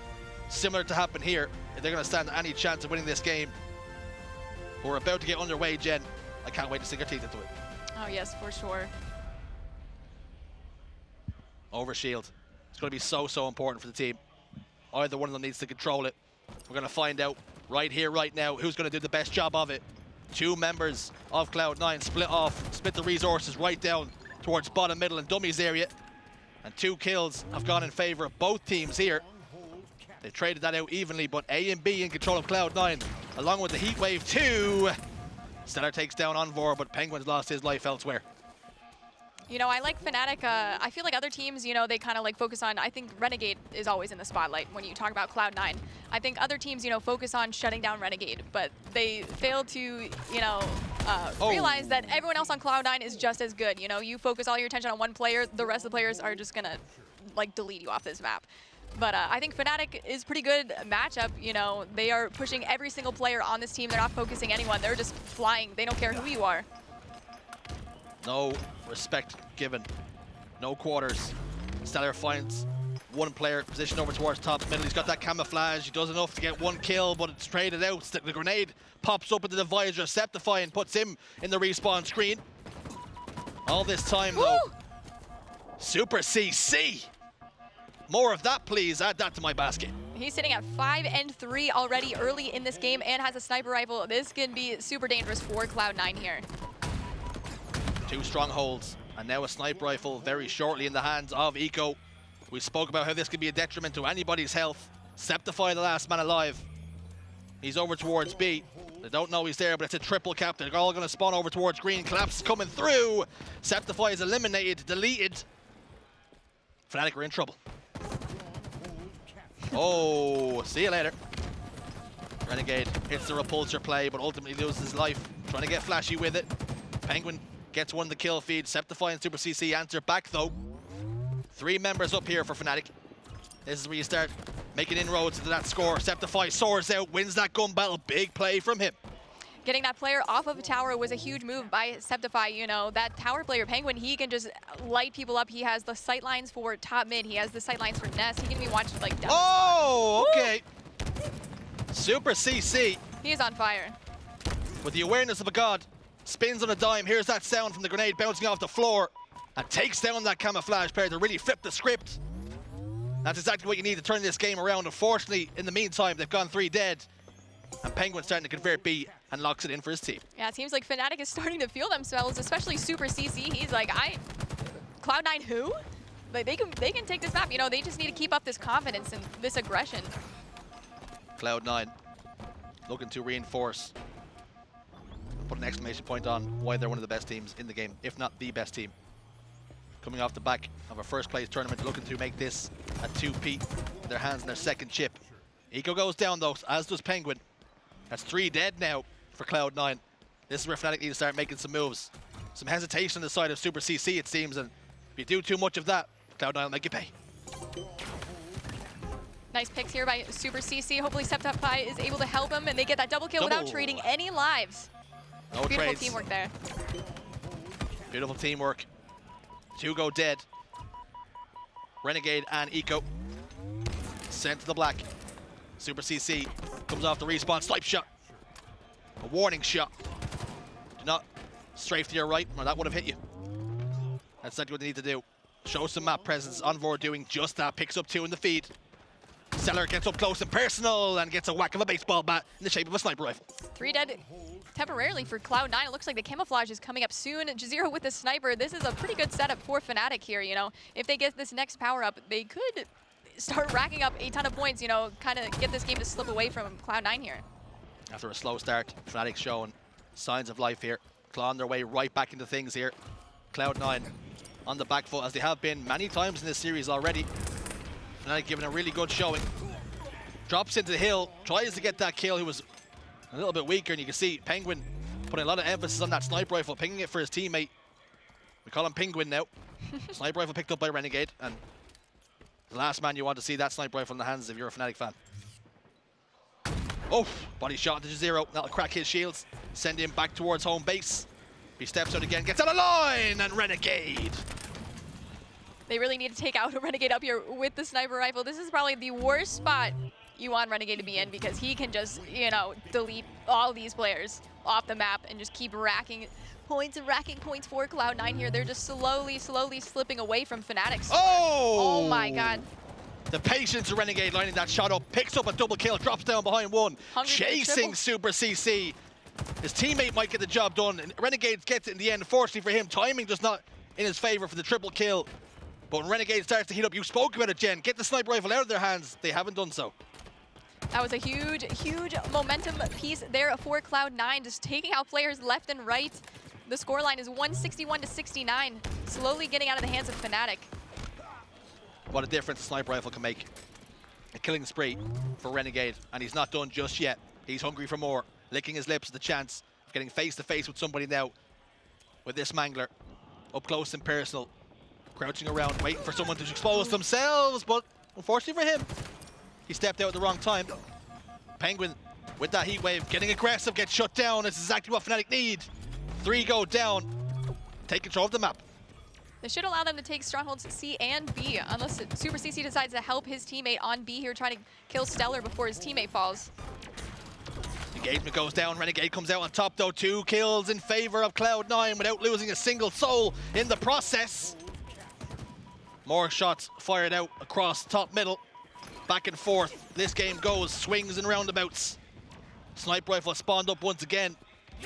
similar to happen here if they're going to stand any chance of winning this game. But we're about to get underway, Jen. I can't wait to sink our teeth into it. Oh, yes, for sure. Over shield. It's going to be so, so important for the team. Either one of them needs to control it. We're going to find out right here, right now, who's going to do the best job of it. Two members of Cloud9 split the resources right down towards bottom, middle, and dummies area. And 2 kills have gone in favor of both teams here. They traded that out evenly, but A and B in control of Cloud9, along with the Heat Wave 2. StelluR takes down Envore, but Pznguin's lost his life elsewhere. You know, I like Fnatic. I feel like other teams, you know, they kind of like focus on, I think Renegade is always in the spotlight when you talk about Cloud9. I think other teams, you know, focus on shutting down Renegade, but they fail to, you know, realize that everyone else on Cloud9 is just as good. You know, you focus all your attention on one player, the rest of the players are just going to, like, delete you off this map. But I think Fnatic is pretty good matchup. You know, they are pushing every single player on this team. They're not focusing anyone. They're just flying. They don't care who you are. No respect given. No quarters. StelluR finds one player positioned over towards top middle. He's got that camouflage. He does enough to get 1 kill, but it's traded out. The grenade pops up into the visor. Sceptify and puts him in the respawn screen. All this time, though. SuperCC. More of that, please. Add that to my basket. He's sitting at 5 and 3 already early in this game and has a sniper rifle. This can be super dangerous for Cloud9 here. 2 strongholds, and now a sniper rifle very shortly in the hands of Eco. We spoke about how this could be a detriment to anybody's health. Sceptify, the last man alive. He's over towards B. They don't know he's there, but it's a triple cap. They're all going to spawn over towards green. Collapse coming through. Sceptify is eliminated, deleted. Fnatic are in trouble. Oh, see you later. Renegade hits the repulsor play, but ultimately loses his life. Trying to get flashy with it. Pznguin gets one of the kill feeds. Sceptify and SuperCC answer back, though. 3 members up here for Fnatic. This is where you start making inroads into that score. Sceptify soars out, wins that gun battle. Big play from him. Getting that player off of a tower was a huge move by Sceptify. You know, that tower player, Pznguin, he can just light people up. He has the sight lines for top mid. He has the sight lines for Nest. He can be watched like down. Oh, okay. SuperCC. He is on fire. With the awareness of a god. Spins on a dime. Here's that sound from the grenade bouncing off the floor. And takes down that camouflage player to really flip the script. That's exactly what you need to turn this game around. Unfortunately, in the meantime, they've gone 3 dead. And Pznguin's starting to convert B and locks it in for his team. Yeah, it seems like Fnatic is starting to feel themselves, especially SuperCC. He's like, Cloud9 who? Like, they can take this map. You know, they just need to keep up this confidence and this aggression. Cloud9 looking to reinforce. Put an exclamation point on why they're one of the best teams in the game, if not the best team. Coming off the back of a first place tournament, looking to make this a 2-peat with their hands on their second chip. Eco goes down though, as does Pznguin. That's 3 dead now for Cloud9. This is where Fnatic need to start making some moves. Some hesitation on the side of SuperCC, it seems, and If you do too much of that, Cloud9 will make you pay. Nice picks here by SuperCC. Hopefully Sceptify is able to help him and they get that double kill without trading any lives. No Beautiful trades. teamwork there. Beautiful teamwork. 2 go dead. Renegade and Eco sent to the black. SuperCC comes off the respawn. Snipe shot. A warning shot. Do not strafe to your right, or that would have hit you. That's exactly what they need to do. Show some map presence. Envore doing just that. Picks up 2 in the feed. StelluR gets up close and personal and gets a whack of a baseball bat in the shape of a sniper rifle. 3 dead temporarily for Cloud9. It looks like the camouflage is coming up soon. Juziro with the sniper. This is a pretty good setup for Fnatic here, you know. If they get this next power up, they could start racking up a ton of points, you know, kind of get this game to slip away from Cloud9 here. After a slow start, Fnatic showing signs of life here. Clawing their way right back into things here. Cloud9 on the back foot, as they have been many times in this series already. Fnatic giving a really good showing. Drops into the hill, tries to get that kill. He was a little bit weaker, and you can see Pznguin putting a lot of emphasis on that sniper rifle, pinging it for his teammate. We call him Pznguin now. Sniper rifle picked up by Renegade, and the last man you want to see that sniper rifle in the hands if you're a Fnatic fan. Oh, body shot to Juziro. That'll crack his shields, send him back towards home base. He steps out again, gets out of line, and Renegade. They really need to take out a Renegade up here with the sniper rifle. This is probably the worst spot you want Renegade to be in because he can just, you know, delete all these players off the map and just keep racking points and racking points for Cloud9 here. They're just slowly slipping away from Fnatic. Oh! Oh my god. The patience of Renegade lining that shot up, picks up a double kill, drops down behind 1, chasing SuperCC. His teammate might get the job done, and Renegade gets it in the end. Fortunately for him, timing does not in his favor for the triple kill. But when Renegade starts to heat up, you spoke about it, Jen. Get the sniper rifle out of their hands. They haven't done so. That was a huge momentum piece there for Cloud9, just taking out players left and right. The scoreline is 161-69, slowly getting out of the hands of Fnatic. What a difference a sniper rifle can make. A killing spree for Renegade, and he's not done just yet. He's hungry for more, licking his lips at the chance of getting face-to-face with somebody now. With this Mangler, up close and personal, crouching around, waiting for someone to expose themselves, but unfortunately for him, he stepped out at the wrong time. Pznguin with that heat wave, getting aggressive, gets shut down. That's exactly what Fnatic need. 3 go down, take control of the map. This should allow them to take Strongholds C and B, unless SuperCC decides to help his teammate on B here, trying to kill StelluR before his teammate falls. Engagement goes down, Renegade comes out on top though. 2 kills in favor of Cloud9 without losing a single soul in the process. More shots fired out across top middle. Back and forth. This game goes, swings and roundabouts. Sniper rifle spawned up once again.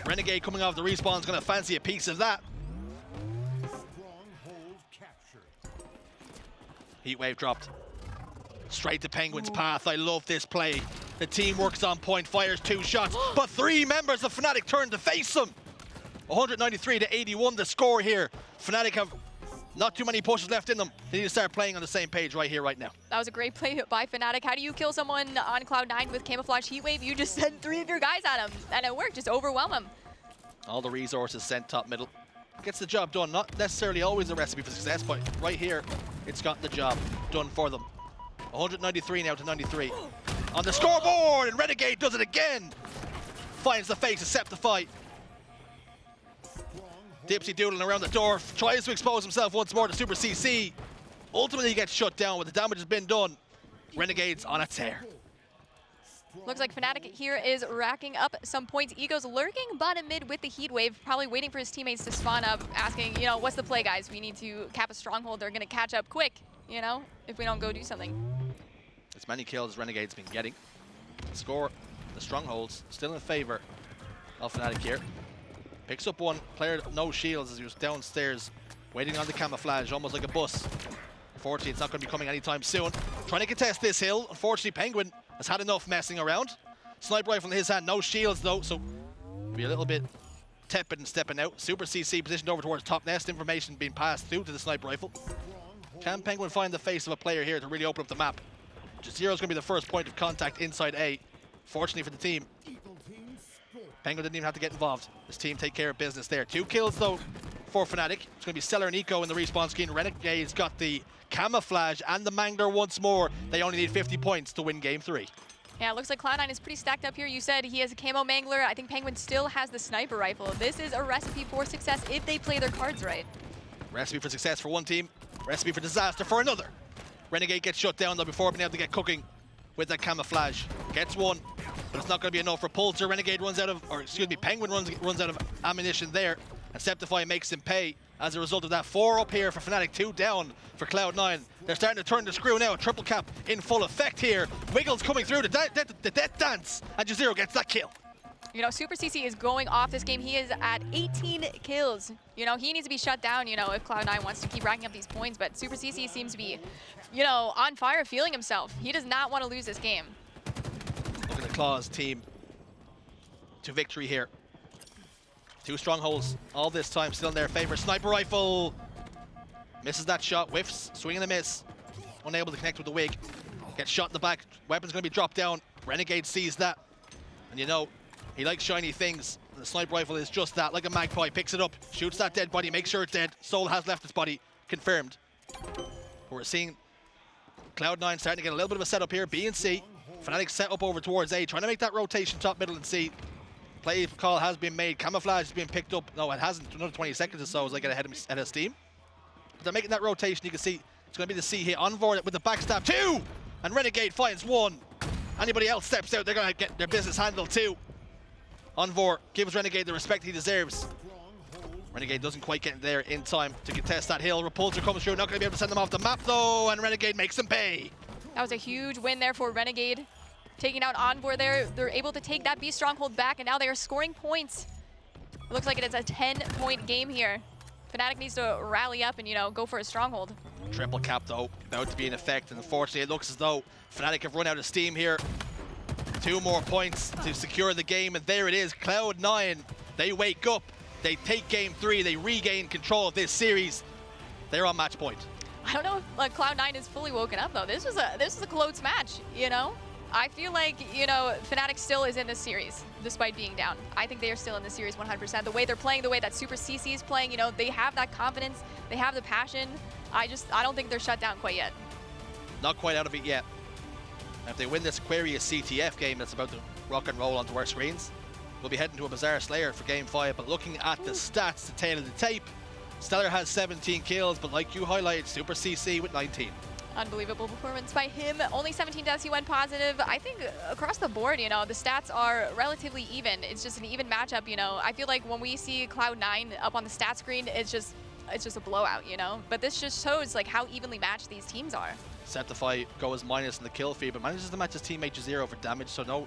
Renegade coming off the respawn is going to fancy a piece of that. Heatwave dropped. Straight to Pznguin's path. I love this play. The team works on point, fires 2 shots, but 3 members of Fnatic turn to face him. 193-81 the score here. Fnatic have not too many pushes left in them. They need to start playing on the same page right here, right now. That was a great play by Fnatic. How do you kill someone on Cloud9 with camouflage heatwave? You just send 3 of your guys at him, and it worked. Just overwhelm him. All the resources sent top middle. Gets the job done. Not necessarily always a recipe for success, but right here, it's got the job done for them. 193 now to 93. On the scoreboard, and Renegade does it again. Finds the face of Sceptify. Dipsy doodling around the door, tries to expose himself once more to SuperCC. Ultimately, he gets shut down. When the damage has been done, Renegade's on a tear. Looks like Fnatic here is racking up some points. Ego's lurking bottom mid with the heat wave, probably waiting for his teammates to spawn up, asking, you know, what's the play, guys? We need to cap a stronghold. They're going to catch up quick, you know, if we don't go do something. As many kills as Renegade's been getting. Score, the strongholds, still in favor of Fnatic here. Picks up 1 player, no shields, as he was downstairs, waiting on the camouflage, almost like a bus. Unfortunately, it's not going to be coming anytime soon. Trying to contest this hill. Unfortunately, Pznguin has had enough messing around. Sniper rifle in his hand, no shields though, so be a little bit tepid and stepping out. SuperCC positioned over towards top nest, information being passed through to the sniper rifle. Can Pznguin find the face of a player here to really open up the map? Juziro's going to be the first point of contact inside A. Fortunately for the team, Pznguin didn't even have to get involved. His team take care of business there. 2 kills though for Fnatic. It's going to be StelluR and Eco in the respawn scheme. Renegade's got the camouflage and the Mangler once more. They only need 50 points to win game 3. Yeah, it looks like Cloud9 is pretty stacked up here. You said he has a camo Mangler. I think Pznguin still has the sniper rifle. This is a recipe for success if they play their cards right. Recipe for success for one team, recipe for disaster for another. Renegade gets shut down though before being able to get cooking with that camouflage. Gets one, but it's not going to be enough. Repulsor, Renegade runs out of, or excuse me, Pznguin runs out of ammunition there, and Sceptify makes him pay as a result of that. 4 up here for Fnatic, 2 down for Cloud9. They're starting to turn the screw now. Triple cap in full effect here. Wiggles coming through the death dance, and Juziro gets that kill. You know, SuperCC is going off this game. He is at 18 kills. You know, he needs to be shut down, you know, if Cloud9 wants to keep racking up these points. But SuperCC seems to be, you know, on fire, feeling himself. He does not want to lose this game. Look at the Claws team to victory here. 2 strongholds all this time still in their favor. Sniper rifle misses that shot, whiffs, swing and a miss. Unable to connect with the wig. Gets shot in the back. Weapon's going to be dropped down. Renegade sees that. And you know, he likes shiny things. The sniper rifle is just that, like a magpie. Picks it up, shoots that dead body, makes sure it's dead. Soul has left its body, confirmed. But we're seeing Cloud9 starting to get a little bit of a setup here. B and C. Fnatic set up over towards A, trying to make that rotation top, middle, and C. Play call has been made. Camouflage is being picked up. No, it hasn't. Another 20 seconds or so as they get ahead of steam. But they're making that rotation. You can see it's going to be the C hit. Envore with the backstab. 2! And Renegade finds 1. Anybody else steps out, they're going to get their business handled too. Envore gives Renegade the respect he deserves. Renegade doesn't quite get there in time to contest that hill. Repulsor comes through. Not going to be able to send them off the map though. And Renegade makes them pay. That was a huge win there for Renegade. Taking out Envore there. They're able to take that B stronghold back, and now they are scoring points. It looks like it is a 10-point game here. Fnatic needs to rally up and, you know, go for a stronghold. Triple cap though, about to be in effect, and unfortunately it looks as though Fnatic have run out of steam here. 2 more points to secure the game, and there it is. Cloud9, they wake up, they take game 3, they regain control of this series. They're on match point. I don't know if like Cloud9 is fully woken up though. This was a close match, you know? I feel like, you know, Fnatic still is in this series, despite being down. I think they are still in the series 100%. The way they're playing, the way that SuperCC is playing, you know, they have that confidence, they have the passion. I don't think they're shut down quite yet. Not quite out of it yet. If they win this Aquarius CTF game that's about to rock and roll onto our screens, we'll be heading to a Bazaar Slayer for game 5. But looking at the stats, the tail of the tape, StelluR has 17 kills, but like you highlighted, SuperCC with 19. Unbelievable performance by him. Only 17 deaths, he went positive. I think across the board, you know, the stats are relatively even. It's just an even matchup, you know. I feel like when we see Cloud9 up on the stat screen, it's just a blowout, you know. But this just shows like how evenly matched these teams are. Sceptify goes minus in the kill feed, but manages to match his teammate Juziro for damage, so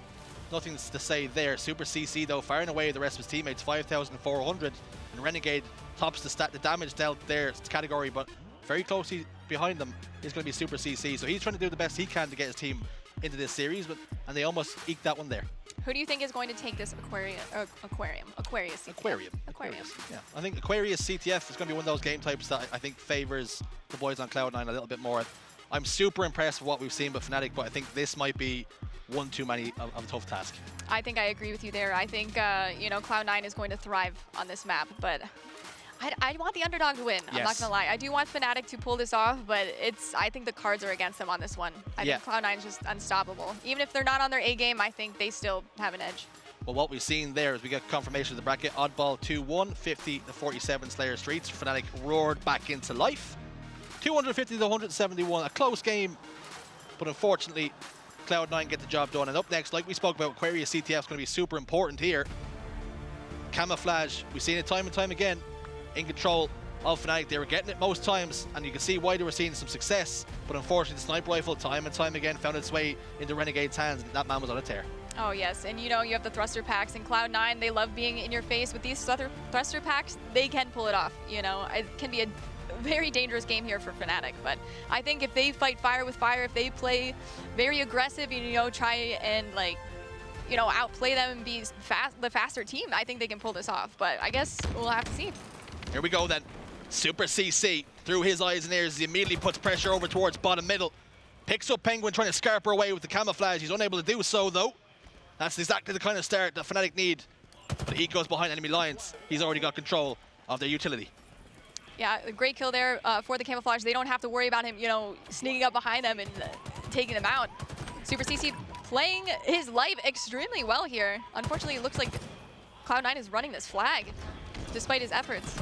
nothing to say there. SuperCC though, far and away the rest of his teammates, 5,400, and Renegade tops the damage dealt there category, but very closely behind them is going to be SuperCC. So he's trying to do the best he can to get his team into this series, and they almost eked that one there. Who do you think is going to take this Aquarius CTF? Aquarius. Yeah, I think Aquarius CTF is going to be one of those game types that I think favors the boys on Cloud9 a little bit more. I'm super impressed with what we've seen with Fnatic, but I think this might be one too many of a tough task. I think I agree with you there. I think you know, Cloud9 is going to thrive on this map, but I want the underdog to win. Yes. I'm not gonna lie. I do want Fnatic to pull this off, but I think the cards are against them on this one. I think Cloud9 is just unstoppable. Even if they're not on their A game, I think they still have an edge. Well, what we've seen there is we get confirmation of the bracket. Oddball 2-1, 50 to 47 Slayer Streets. Fnatic roared back into life. 250 to 171, a close game, but unfortunately, Cloud9 get the job done. And up next, like we spoke about, Aquarius CTF is going to be super important here. Camouflage, we've seen it time and time again. In control of Fnatic, they were getting it most times, and you can see why they were seeing some success, but unfortunately the sniper rifle time and time again found its way into Renegade's hands, and that man was on a tear. Oh yes, and you know, you have the thruster packs, and Cloud9, they love being in your face. With these thruster packs, they can pull it off, you know. It can be a very dangerous game here for Fnatic, but I think if they fight fire with fire, if they play very aggressive, you know, try and like, you know, outplay them and be the faster team, I think they can pull this off, but I guess we'll have to see. Here we go then. SuperCC, through his eyes and ears, he immediately puts pressure over towards bottom middle. Picks up Pznguin, trying to scarper away with the camouflage. He's unable to do so though. That's exactly the kind of start that Fnatic need. But he goes behind enemy lines. He's already got control of their utility. Yeah, a great kill there for the camouflage. They don't have to worry about him, you know, sneaking up behind them and taking them out. SuperCC playing his life extremely well here. Unfortunately, it looks like Cloud9 is running this flag, despite his efforts.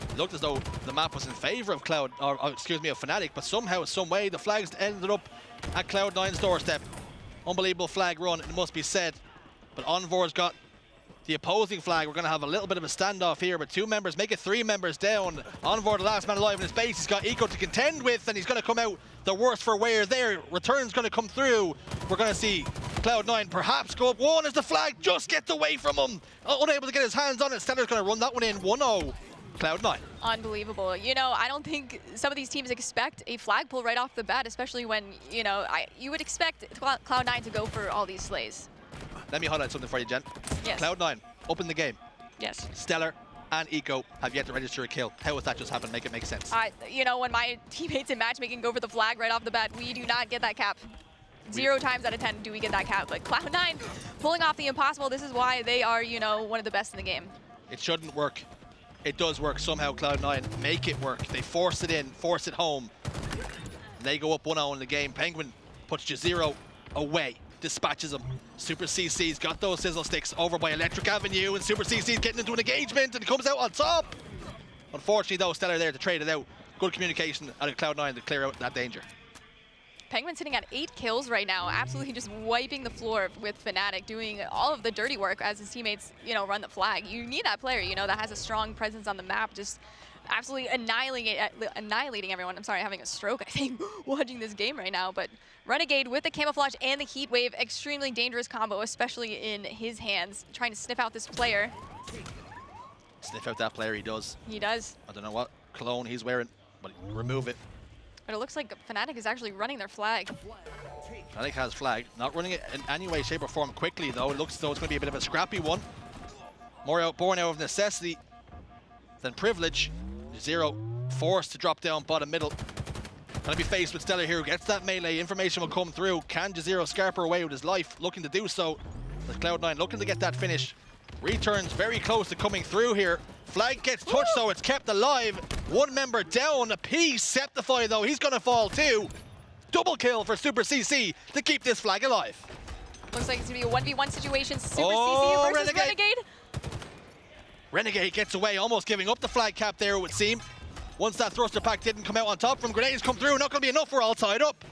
It looked as though the map was in favor of Fnatic, but somehow, some way, the flags ended up at Cloud9's doorstep. Unbelievable flag run, it must be said. But Envore's got the opposing flag. We're going to have a little bit of a standoff here, but 2 members make it 3 members down. Envore, the last man alive in his base. He's got Eco to contend with, and he's going to come out the worst for wear there. Return's going to come through. We're going to see Cloud9 perhaps go up 1 as the flag just gets away from him. Unable to get his hands on it. StelluR's going to run that one in 1-0. Cloud9. Unbelievable. You know, I don't think some of these teams expect a flag pull right off the bat, especially when, you know, you would expect Cloud9 to go for all these slays. Let me highlight something for you, Jen. Yes. Cloud9, up in the game. Yes. StelluR and Eco have yet to register a kill. How has that just happened? Make it make sense. You know, when my teammates in matchmaking go for the flag right off the bat, we do not get that cap. 0 times out of 10 do we get that cap. But Cloud9 pulling off the impossible. This is why they are, you know, one of the best in the game. It shouldn't work. It does work somehow. Cloud9 make it work. They force it in, force it home. And they go up 1-0 in the game. Pznguin puts Juziro away, dispatches him. SuperCC's got those sizzle sticks over by Electric Avenue, and SuperCC's getting into an engagement and comes out on top. Unfortunately, though, StelluR there to trade it out. Good communication out of Cloud9 to clear out that danger. Pznguin sitting at 8 kills right now, absolutely just wiping the floor with Fnatic, doing all of the dirty work as his teammates, you know, run the flag. You need that player, you know, that has a strong presence on the map, just absolutely annihilating everyone. I'm sorry, having a stroke, I think, watching this game right now. But Renegade with the camouflage and the heat wave, extremely dangerous combo, especially in his hands, trying to sniff out this player. Sniff out that player, he does. He does. I don't know what cologne he's wearing, but remove it. But it looks like Fnatic is actually running their flag. Fnatic has flag. Not running it in any way, shape, or form quickly, though. It looks as though it's going to be a bit of a scrappy one. More born out of necessity than privilege. Juziro forced to drop down bottom middle. Going to be faced with StelluR here, who gets that melee. Information will come through. Can Juziro scarper away with his life? Looking to do so. With Cloud9 looking to get that finish. Returns very close to coming through here. Flag gets touched, so it's kept alive. 1 member down, a piece. Sceptify, though, he's going to fall too. Double kill for SuperCC to keep this flag alive. Looks like it's going to be a 1v1 situation. SuperCC versus Renegade. Renegade gets away, almost giving up the flag cap there, it would seem. Once that thruster pack didn't come out on top from grenades come through, not going to be enough, we're all tied up.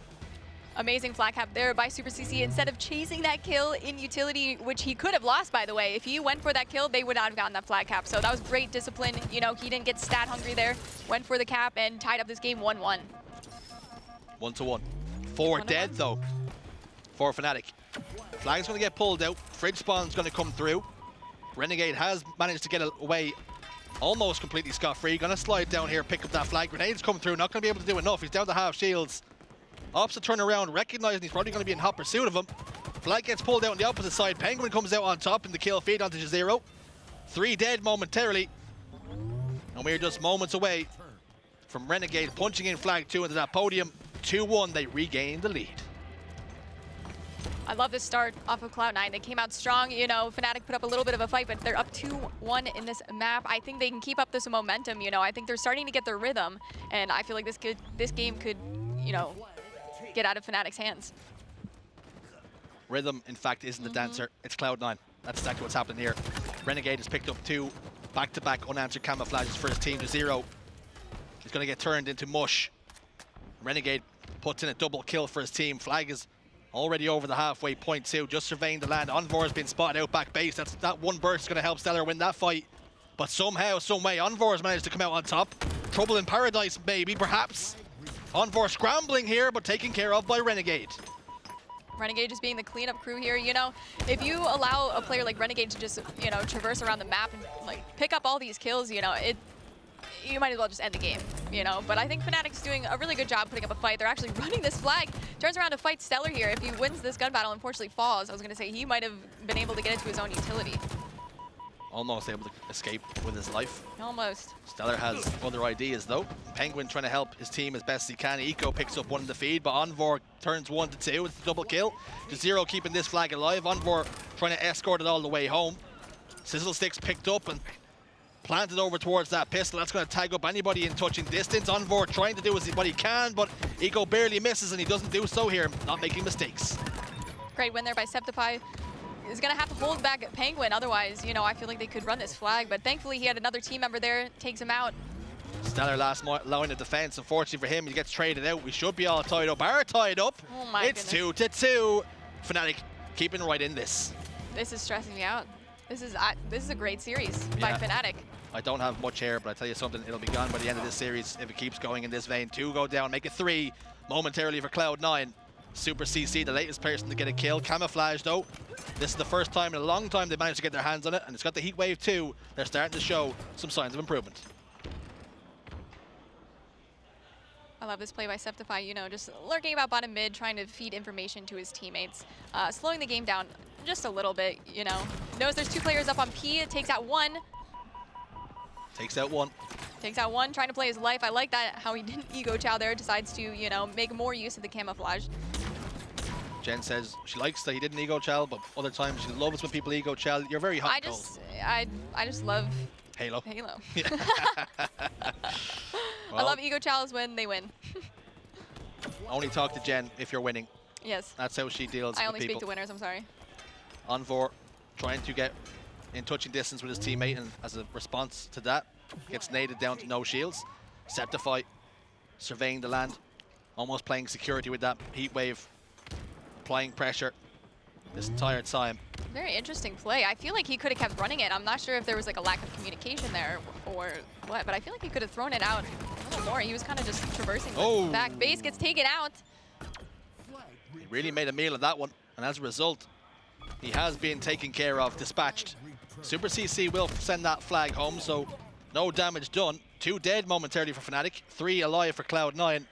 Amazing flag cap there by SuperCC. Instead of chasing that kill in utility, which he could have lost, by the way, if he went for that kill, they would not have gotten that flag cap. So that was great discipline. You know, he didn't get stat hungry there. Went for the cap and tied up this game 1-1. 1-1. 4 dead, though, for Fnatic. Flag's going to get pulled out. Fridge spawn's going to come through. Renegade has managed to get away almost completely scot-free. Going to slide down here, pick up that flag. Grenades come through, not going to be able to do enough. He's down to half shields. Opts to turn around, recognizing he's probably going to be in hot pursuit of him. Flag gets pulled out on the opposite side. Pznguin comes out on top in the kill feed onto Juziro. 3 dead momentarily. And we're just moments away from Renegade punching in flag 2 into that podium. 2-1, they regain the lead. I love this start off of Cloud9. They came out strong. You know, Fnatic put up a little bit of a fight, but they're up 2-1 in this map. I think they can keep up this momentum. You know, I think they're starting to get their rhythm, and I feel like this game could, you know, get out of Fnatic's hands. Rhythm, in fact, isn't the dancer. It's Cloud9. That's exactly what's happening here. Renegade has picked up 2 back-to-back unanswered camouflages for his team. Juziro is going to get turned into mush. Renegade puts in a double kill for his team. Flag is already over the halfway point too, just surveying the land. Envore has been spotted out back base. That one burst is going to help StelluR win that fight. But somehow, some way, Envore has managed to come out on top. Trouble in paradise, maybe, perhaps. Envore scrambling here, but taken care of by Renegade. Renegade just being the cleanup crew here. You know, if you allow a player like Renegade to just, you know, traverse around the map and like pick up all these kills, you know, you might as well just end the game, you know. But I think Fnatic's doing a really good job putting up a fight. They're actually running this flag. Turns around to fight StelluR here. If he wins this gun battle, unfortunately falls, I was going to say he might have been able to get into his own utility. Almost able to escape with his life. Almost. StelluR has other ideas though. Pznguin trying to help his team as best he can. Eco picks up 1 in the feed, but Envore turns 1 to 2. It's a double kill. Juziro keeping this flag alive. Envore trying to escort it all the way home. Sizzle sticks picked up, and planted over towards that pistol. That's going to tag up anybody in touching distance. Envore trying to do what he can, but Eco barely misses, and he doesn't do so here, not making mistakes. Great win there by Sceptify. Is going to have to hold back Pznguin, otherwise, you know, I feel like they could run this flag, but thankfully he had another team member there, takes him out. StelluR last line of defense. Unfortunately for him, he gets traded out. We should be all tied up. Are tied up. Oh my It's goodness. 2-2. Fnatic keeping right in this. This is stressing me out. This is a great series by Fnatic. I don't have much here, but I tell you something, it'll be gone by the end of this series if it keeps going in this vein. 2 go down, make it 3 momentarily for Cloud9. SuperCC, the latest person to get a kill. Camouflage though. This is the first time in a long time they managed to get their hands on it, and it's got the heat wave too. They're starting to show some signs of improvement. I love this play by Sceptify, you know, just lurking about bottom mid, trying to feed information to his teammates. Slowing the game down just a little bit, you know. Knows there's 2 players up on P, takes out 1. Takes out 1. Takes out 1, trying to play his life. I like that, how he didn't ego chow there, decides to, you know, make more use of the camouflage. Jen says she likes that he didn't ego chow, but other times she loves when people ego chow. You're very hot and cold. I just love Halo. I love ego chows when they win. Only talk to Jen if you're winning. Yes. That's how she deals with people. I only speak to winners, I'm sorry. Envore trying to get in touching distance with his teammate, and as a response to that, gets naded down to no shields. Sceptify surveying the land, almost playing security with that heat wave, applying pressure this entire time. Very interesting play. I feel like he could have kept running it. I'm not sure if there was like a lack of communication there or what, but I feel like he could have thrown it out a little more. He was kind of just traversing the back. Base gets taken out. He really made a meal of that one, and as a result, he has been taken care of, dispatched. SuperCC will send that flag home, so no damage done. 2 dead momentarily for Fnatic, 3 alive for Cloud9.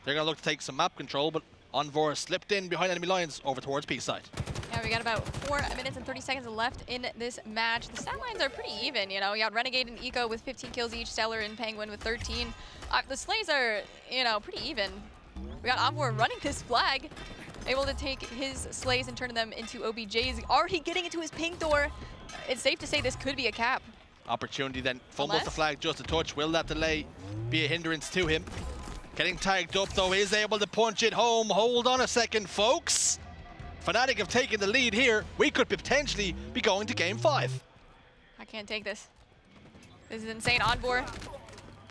They're going to look to take some map control, but Envore slipped in behind enemy lines over towards P side. Yeah, we got about 4 minutes and 30 seconds left in this match. The stat lines are pretty even, you know. We got Renegade and Eco with 15 kills each, StelluR and Pznguin with 13. The slays are, you know, pretty even. We got Envore running this flag, able to take his slays and turn them into OBJs. Already getting into his ping door. It's safe to say this could be a cap. Opportunity then, fumbles the flag just a touch. Will that delay be a hindrance to him? Getting tagged up though, is able to punch it home. Hold on a second, folks. Fnatic have taken the lead here. We could potentially be going to game 5. I can't take this. This is insane. Envore,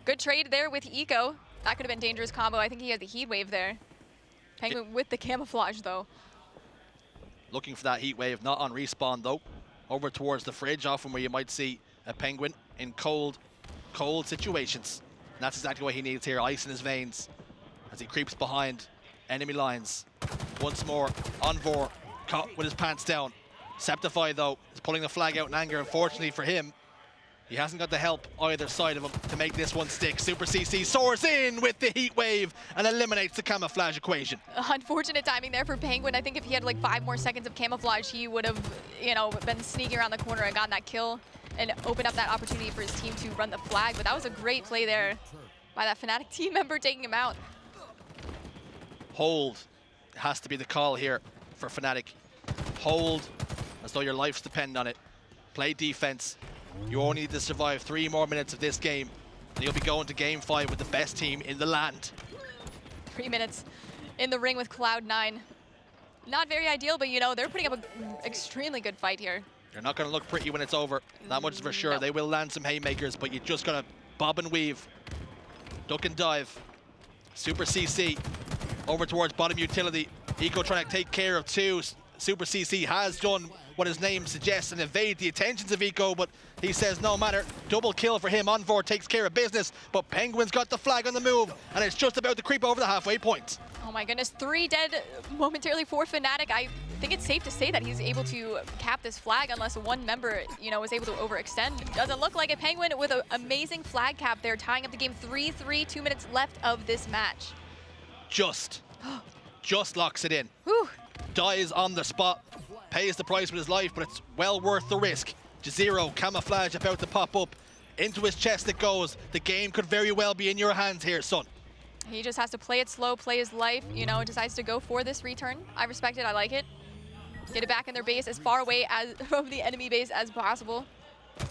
good trade there with Eco. That could have been dangerous combo. I think he has the heat wave there. Pznguin with the camouflage though. Looking for that heat wave, not on respawn though. Over towards the fridge, often where you might see a Pznguin in cold situations. And that's exactly what he needs here, ice in his veins as he creeps behind enemy lines. Once more, Envore caught with his pants down. Sceptify though is pulling the flag out in anger. Unfortunately for him, he hasn't got the help either side of him to make this one stick. SuperCC soars in with the heat wave and eliminates the camouflage equation. Unfortunate timing there for Pznguin. I think if he had like 5 more seconds of camouflage, he would have, you know, been sneaking around the corner and gotten that kill and opened up that opportunity for his team to run the flag. But that was a great play there by that Fnatic team member taking him out. Hold has to be the call here for Fnatic. Hold as though your lives depend on it. Play defense. You only need to survive 3 more minutes of this game, and you'll be going to game 5 with the best team in the land. 3 minutes in the ring with Cloud9. Not very ideal, but you know, they're putting up an extremely good fight here. You're not going to look pretty when it's over. That much is for sure. No. They will land some haymakers, but you just got to bob and weave. Duck and dive. SuperCC over towards bottom utility. Eco trying to take care of 2. SuperCC has done what his name suggests and evade the attentions of Eco, but he says no matter. Double kill for him. Envore takes care of business, but Pznguin's got the flag on the move, and it's just about to creep over the halfway point. Oh my goodness, 3 dead momentarily for Fnatic. I think it's safe to say that he's able to cap this flag unless one member, you know, is able to overextend. Doesn't look like it. Pznguin with an amazing flag cap there, tying up the game 3-3, 2 minutes left of this match. Just locks it in. Whew. Dies on the spot, pays the price with his life, but it's well worth the risk. Juziro, camouflage about to pop up. Into his chest it goes. The game could very well be in your hands here, son. He just has to play it slow, play his life, you know, decides to go for this return. I respect it, I like it. Get it back in their base as far away as from the enemy base as possible.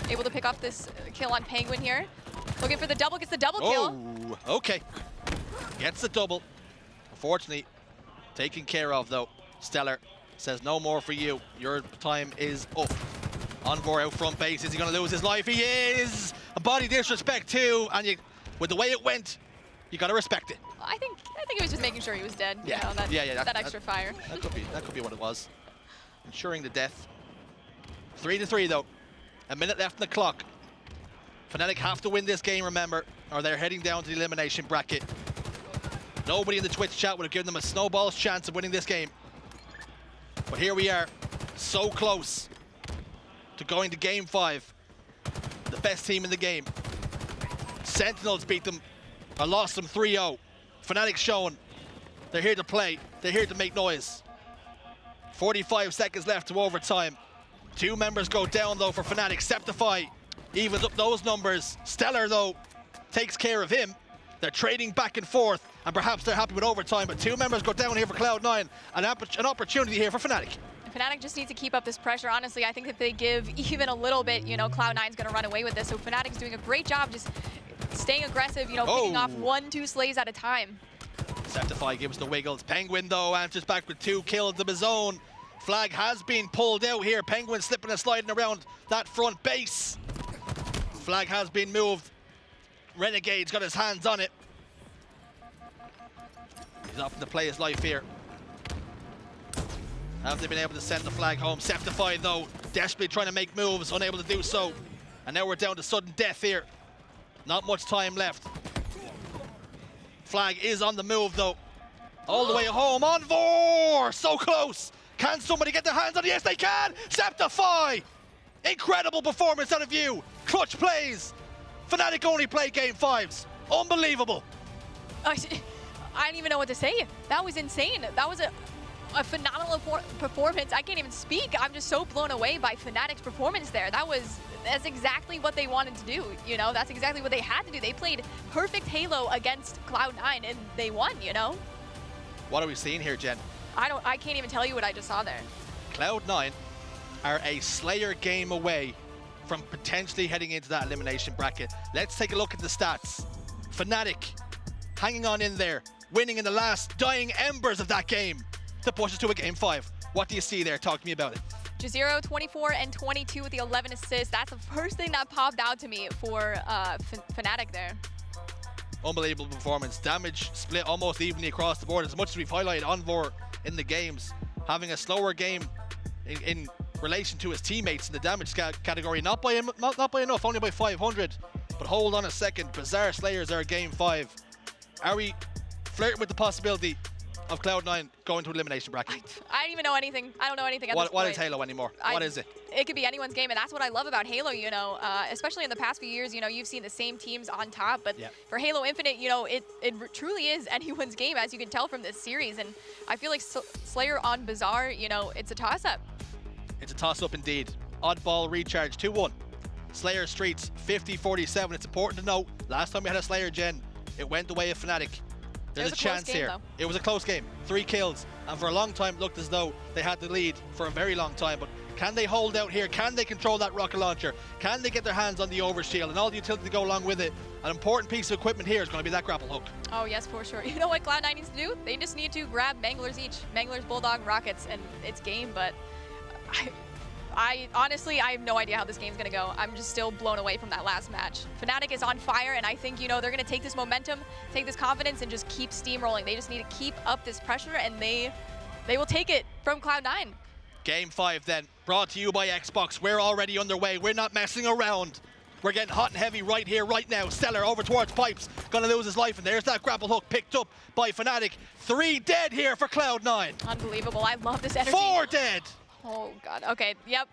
able to pick up this kill on Pznguin here. Looking for the double, gets the double kill. Oh, okay. Gets the double. Unfortunately, taken care of though. StelluR says no more for you. Your time is up. Envore out front base. Is he going to lose his life? He is! A body disrespect too. And with the way it went, you got to respect it. I think he was just making sure he was dead. Yeah, you know, yeah. That extra fire. That could be what it was. Ensuring the death. 3-3 though. A minute left in the clock. Fnatic have to win this game, remember, or they're heading down to the elimination bracket. Nobody in the Twitch chat would have given them a snowball's chance of winning this game. But here we are, so close to going to game 5. The best team in the game. Sentinels beat them, or lost them 3-0. Fnatic showing they're here to play, they're here to make noise. 45 seconds left to overtime. 2 members go down though for Fnatic. Sceptify evens up those numbers. StelluR though takes care of him. They're trading back and forth, and perhaps they're happy with overtime, but 2 members go down here for Cloud9. An opportunity here for Fnatic. Fnatic just needs to keep up this pressure. Honestly, I think if they give even a little bit, you know, Cloud9's going to run away with this. So Fnatic's doing a great job just staying aggressive, you know, picking off 1-2 slays at a time. Sceptify gives the wiggles. Pznguin though answers back with 2 kills of his own. Flag has been pulled out here. Pznguin slipping and sliding around that front base. Flag has been moved. Renegade's got his hands on it. He's opting to play his life here. Have they been able to send the flag home? Sceptify though, desperately trying to make moves, unable to do so. And now we're down to sudden death here. Not much time left. Flag is on the move though. All the way home. Envore! So close! Can somebody get their hands on it? Yes, they can! Sceptify! Incredible performance out of you. Clutch plays. Fnatic only play game 5s. Unbelievable. I don't even know what to say. That was insane. That was a phenomenal performance. I can't even speak. I'm just so blown away by Fnatic's performance there. That's exactly what they wanted to do. You know, that's exactly what they had to do. They played perfect Halo against Cloud9 and they won, you know? What are we seeing here, Jen? I can't even tell you what I just saw there. Cloud9 are a StelluR game away from potentially heading into that elimination bracket. Let's take a look at the stats. Fnatic hanging on in there, winning in the last dying embers of that game to push us to a game 5. What do you see there? Talk to me about it. Juziro 24 and 22 with the 11 assists. That's the first thing that popped out to me for Fnatic there. Unbelievable performance. Damage split almost evenly across the board. As much as we've highlighted Envore in the games, having a slower game in relation to his teammates in the damage category, not by enough, only by 500. But hold on a second, Bazaar Slayers are game 5. Are we flirting with the possibility of Cloud9 going to elimination bracket? I don't even know anything. I don't know anything at this point. What is Halo anymore? What is it? It could be anyone's game, and that's what I love about Halo, you know, especially in the past few years, you know, you've seen the same teams on top, but for Halo Infinite, you know, it truly is anyone's game, as you can tell from this series, and I feel like StelluR on Bazaar, you know, it's a toss-up. It's a toss-up indeed. Oddball Recharge 2-1. StelluR Streets 50-47. It's important to note, last time we had a StelluR gen, it went the way of Fnatic. There's a chance here. Though. It was a close game. 3 kills. And for a long time, it looked as though they had the lead for a very long time. But can they hold out here? Can they control that rocket launcher? Can they get their hands on the overshield and all the utility to go along with it? An important piece of equipment here is going to be that grapple hook. Oh, yes, for sure. You know what Cloud9 needs to do? They just need to grab Manglers each. Manglers, Bulldog, Rockets, and it's game. But honestly, I have no idea how this game's going to go. I'm just still blown away from that last match. Fnatic is on fire, and I think, you know, they're going to take this momentum, take this confidence, and just keep steamrolling. They just need to keep up this pressure, and they will take it from Cloud9. Game 5 then, brought to you by Xbox. We're already underway. We're not messing around. We're getting hot and heavy right here, right now. StelluR over towards Pipes, gonna lose his life, and there's that grapple hook picked up by Fnatic. 3 dead here for Cloud9. Unbelievable. I love this energy. 4 dead. Oh, God. Okay, yep.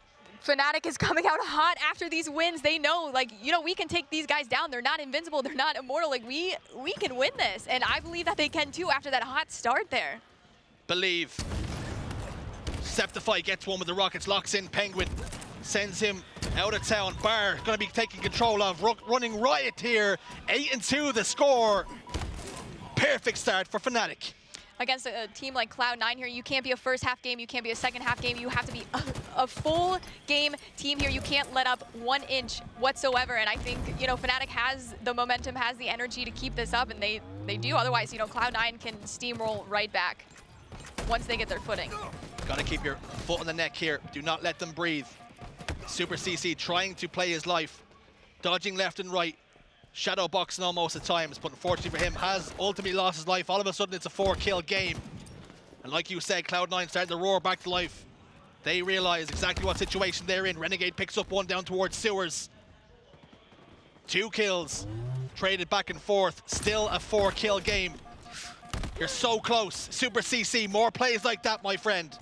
Fnatic is coming out hot after these wins. They know, like, you know, we can take these guys down. They're not invincible. They're not immortal. Like, we can win this. And I believe that they can, too, after that hot start there. Believe. Sceptify gets one with the Rockets, locks in Pznguin, sends him out of town. Bar going to be taking control of, running riot here. 8-2 the score. Perfect start for Fnatic. against a team like Cloud9 here. You can't be a first half game, you can't be a second half game, you have to be a full game team here. You can't let up 1 inch whatsoever, and I think, you know, Fnatic has the momentum, has the energy to keep this up, and they do. Otherwise, you know, Cloud9 can steamroll right back once they get their footing. Gotta keep your foot on the neck here. Do not let them breathe. SuperCC trying to play his life, dodging left and right, shadow boxing almost at times, but unfortunately for him, has ultimately lost his life. All of a sudden, it's a 4-kill game. And like you said, Cloud9 starting to roar back to life. They realize exactly what situation they're in. Renegade picks up one down towards sewers. 2 kills, traded back and forth. Still a 4-kill game. You're so close. SuperCC, more plays like that, my friend,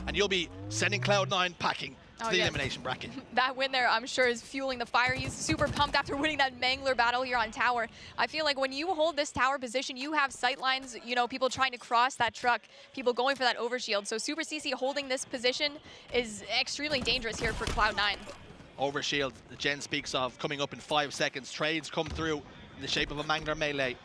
and you'll be sending Cloud9 packing to the elimination bracket. That win there, I'm sure, is fueling the fire. He's super pumped after winning that Mangler battle here on tower. I feel like when you hold this tower position, you have sight lines, you know, people trying to cross that truck, people going for that overshield. So SuperCC holding this position is extremely dangerous here for Cloud9. Overshield, the Jen speaks of, coming up in 5 seconds. Trades come through in the shape of a Mangler melee.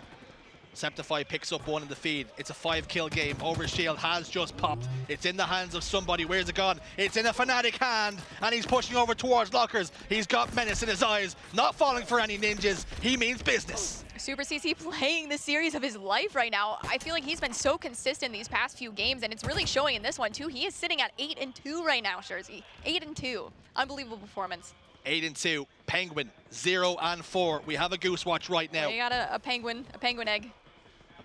Sceptify picks up one in the feed. It's a 5-kill game. Overshield has just popped. It's in the hands of somebody. Where's it gone? It's in a Fnatic hand, and he's pushing over towards lockers. He's got menace in his eyes, not falling for any ninjas. He means business. SuperCC playing the series of his life right now. I feel like he's been so consistent these past few games, and it's really showing in this one too. He is sitting at 8-2 right now, Jersey. 8-2. Unbelievable performance. 8-2. Pznguin 0-4. We have a goose watch right now. We got a penguin egg.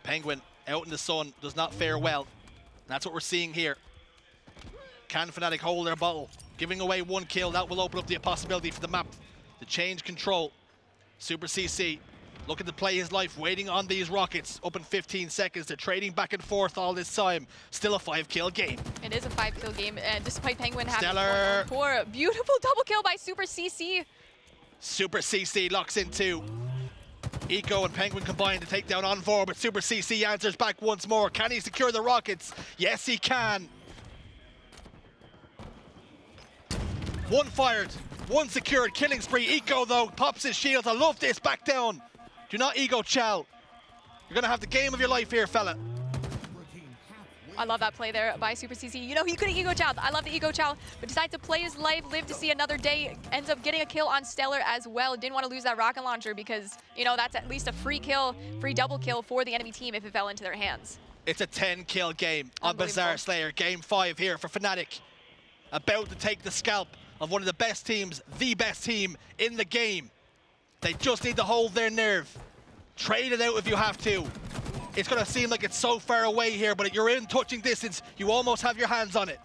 Pznguin out in the sun does not fare well. That's what we're seeing here. Can Fnatic hold their bottle? Giving away 1 kill, that will open up the possibility for the map to change control. SuperCC looking to play his life, waiting on these rockets. Up in 15 seconds, they're trading back and forth all this time. Still a 5-kill game. It is a 5-kill game, and despite Pznguin having StelluR. 4, beautiful double kill by SuperCC. SuperCC locks into Eco and Pznguin combined to take down Envore, but SuperCC answers back once more. Can he secure the rockets? Yes, he can. 1 fired, 1 secured, killing spree. Eco, though, pops his shield. I love this, back down. Do not ego chow. You're gonna have the game of your life here, fella. I love that play there by SuperCC. You know, he could have ego chowed. I love the ego chow, but decides to play his life, live to see another day. Ends up getting a kill on StelluR as well. Didn't want to lose that rocket launcher because, you know, that's at least a free kill, free double kill for the enemy team if it fell into their hands. It's a 10-kill game on Bazaar Slayer. Game 5 here for Fnatic. About to take the scalp of one of the best teams, the best team in the game. They just need to hold their nerve. Trade it out if you have to. It's going to seem like it's so far away here, but you're in touching distance. You almost have your hands on it.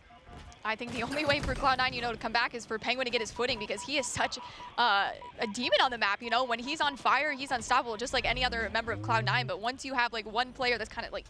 I think the only way for Cloud9, you know, to come back is for Pznguin to get his footing, because he is such a demon on the map. You know, when he's on fire, he's unstoppable, just like any other member of Cloud9. But once you have like one player that's kind of like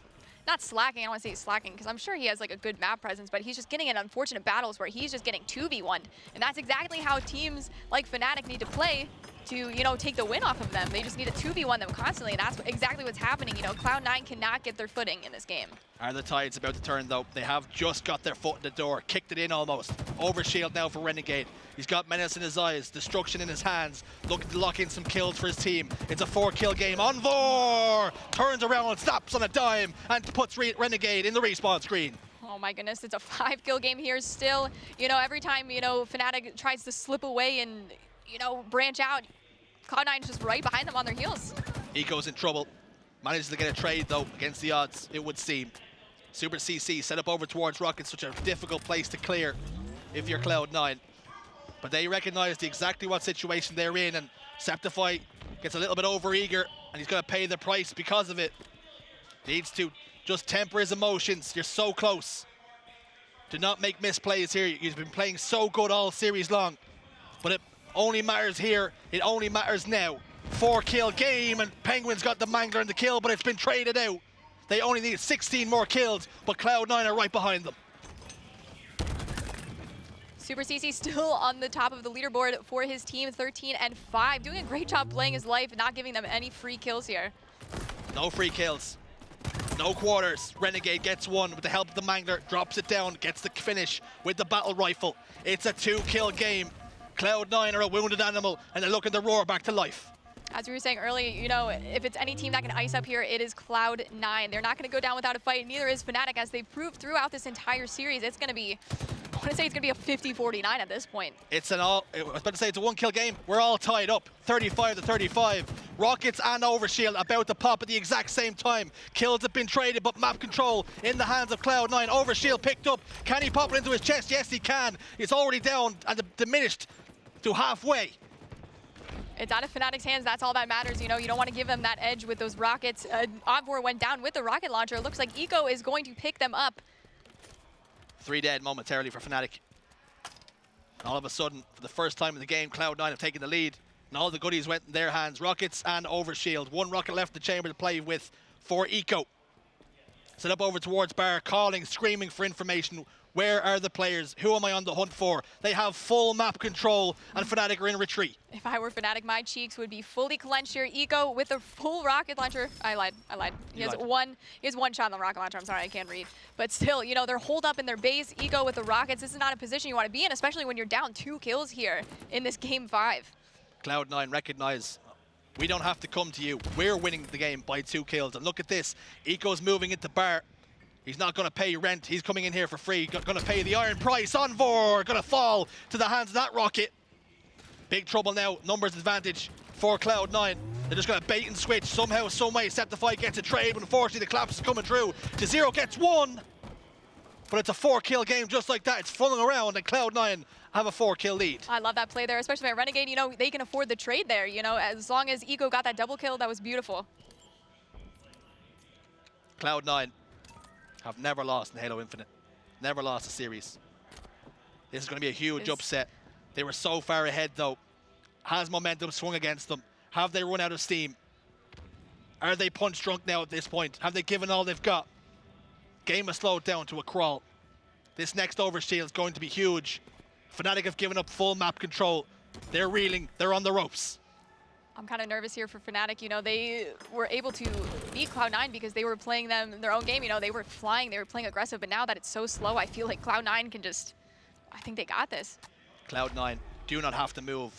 not slacking, I don't want to say he's slacking, because I'm sure he has like a good map presence, but he's just getting in unfortunate battles where he's just getting 2v1'd. And that's exactly how teams like Fnatic need to play to, you know, take the win off of them. They just need to 2v1 them constantly, and that's exactly what's happening. You know, Cloud9 cannot get their footing in this game. Are the tides about to turn, though? They have just got their foot in the door, kicked it in almost. Overshield now for Renegade. He's got menace in his eyes, destruction in his hands, looking to lock in some kills for his team. It's a 4-kill game. Envore turns around, stops on a dime, and puts Renegade in the respawn screen. Oh my goodness, it's a 5-kill game here still. You know, every time, you know, Fnatic tries to slip away and, you know, branch out, Cloud9's just right behind them on their heels. Eco's in trouble. Manages to get a trade, though, against the odds, it would seem. SuperCC set up over towards Rocket, such a difficult place to clear if you're Cloud9. But they recognize exactly what situation they're in, and Sceptify gets a little bit over-eager, and he's going to pay the price because of it. Needs to just temper his emotions. You're so close. Do not make misplays here. You've been playing so good all series long. But it only matters here. It only matters now. 4-kill game, and Pznguin's got the Mangler and the kill, but it's been traded out. They only need 16 more kills, but Cloud9 are right behind them. SuperCC still on the top of the leaderboard for his team, 13-5. Doing a great job playing his life, not giving them any free kills here. No free kills. No quarters. Renegade gets one with the help of the Mangler, drops it down, gets the finish with the battle rifle. It's a 2-kill game. Cloud9 are a wounded animal, and they're looking to roar back to life. As we were saying earlier, you know, if it's any team that can ice up here, it is Cloud9. They're not going to go down without a fight. Neither is Fnatic, as they've proved throughout this entire series. It's going to be, I want to say it's going to be a 50-49 at this point. It's I was about to say it's a one-kill game. We're all tied up, 35-35. Rockets and Overshield about to pop at the exact same time. Kills have been traded, but map control in the hands of Cloud9. Overshield picked up. Can he pop it into his chest? Yes, he can. It's already down and diminished to halfway. It's out of Fnatic's hands. That's all that matters. You know, you don't want to give them that edge with those rockets. Envore went down with the rocket launcher. It looks like Eco is going to pick them up. 3 dead momentarily for Fnatic. And all of a sudden, for the first time in the game, Cloud9 have taken the lead. And all the goodies went in their hands. Rockets and Overshield. 1 rocket left in the chamber to play with for Eco. Set up over towards Bar, calling, screaming for information. Where are the players? Who am I on the hunt for? They have full map control, and Fnatic are in retreat. If I were Fnatic, my cheeks would be fully clenched here. Eco with a full rocket launcher. I lied. He has one shot on the rocket launcher. I'm sorry, I can't read. But still, you know, they're holed up in their base. Eco with the rockets. This is not a position you want to be in, especially when you're down 2 kills here in this game 5. Cloud9 recognize we don't have to come to you. We're winning the game by 2 kills. And look at this. Eco's moving into Bar. He's not going to pay rent. He's coming in here for free. Going to pay the iron price. Envore going to fall to the hands of that rocket. Big trouble now. Numbers advantage for Cloud9. They're just going to bait and switch somehow, some way. Sceptify gets a trade, but unfortunately the collapse is coming through. Juziro gets 1. But it's a 4-kill game just like that. It's flung around, and Cloud9 have a 4-kill lead. I love that play there, especially by Renegade. You know, they can afford the trade there. You know, as long as Eco got that double kill, that was beautiful. Cloud9 have never lost in Halo Infinite. Never lost a series. This is going to be a huge upset. They were so far ahead, though. Has momentum swung against them? Have they run out of steam? Are they punch drunk now at this point? Have they given all they've got? Game has slowed down to a crawl. This next Overshield is going to be huge. Fnatic have given up full map control. They're reeling. They're on the ropes. I'm kind of nervous here for Fnatic. You know, they were able to beat Cloud9 because they were playing their own game. You know, they were flying, they were playing aggressive, but now that it's so slow, I feel like Cloud9 can just, I think they got this. Cloud9 do not have to move.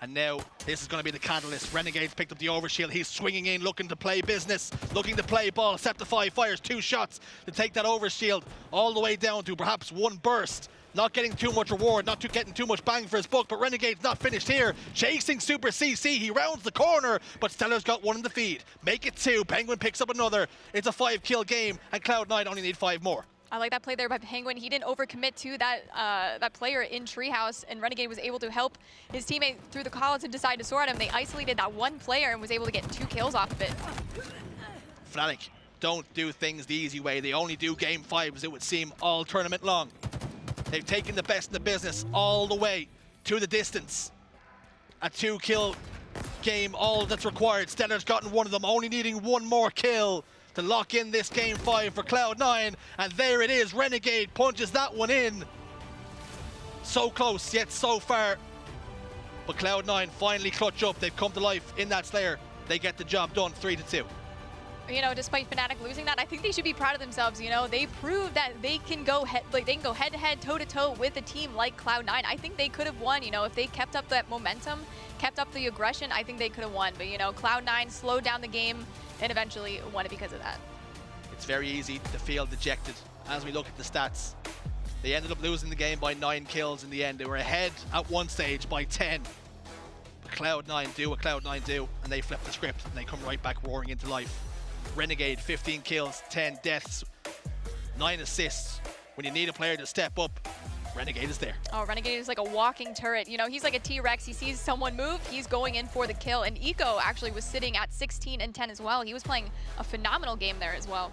And now this is going to be the catalyst. Renegade's picked up the Overshield. He's swinging in, looking to play business, looking to play ball. Sceptify fires 2 shots to take that Overshield all the way down to perhaps 1 burst. Not getting too much reward, not getting too much bang for his buck, but Renegade's not finished here. Chasing SuperCC, he rounds the corner, but StelluR's got 1 in the feed. Make it 2, Pznguin picks up another. It's a 5-kill game, and Cloud9 only need 5 more. I like that play there by Pznguin. He didn't overcommit to that player in Treehouse, and Renegade was able to help his teammate through the calls and decide to soar at him. They isolated that 1 player and was able to get 2 kills off of it. Fnatic don't do things the easy way. They only do game 5s, it would seem, all tournament long. They've taken the best in the business all the way to the distance. A 2-kill game, all that's required. StelluR's gotten 1 of them, only needing 1 more kill to lock in this game 5 for Cloud9. And there it is, Renegade punches that one in. So close, yet so far. But Cloud9 finally clutch up. They've come to life in that Slayer. They get the job done, 3-2. You know, despite Fnatic losing that, I think they should be proud of themselves. You know, they proved that they can go head-to-head, toe-to-toe with a team like Cloud9. I think they could have won. You know, if they kept up that momentum, kept up the aggression, I think they could have won. But you know, Cloud9 slowed down the game and eventually won it because of that. It's very easy to feel dejected as we look at the stats. They ended up losing the game by 9 kills in the end. They were ahead at one stage by 10. But Cloud9 do what Cloud9 do, and they flip the script and they come right back roaring into life. Renegade, 15 kills, 10 deaths, 9 assists. When you need a player to step up, Renegade is there. Oh, Renegade is like a walking turret. You know, he's like a T-Rex. He sees someone move, he's going in for the kill. And Eco actually was sitting at 16 and 10 as well. He was playing a phenomenal game there as well.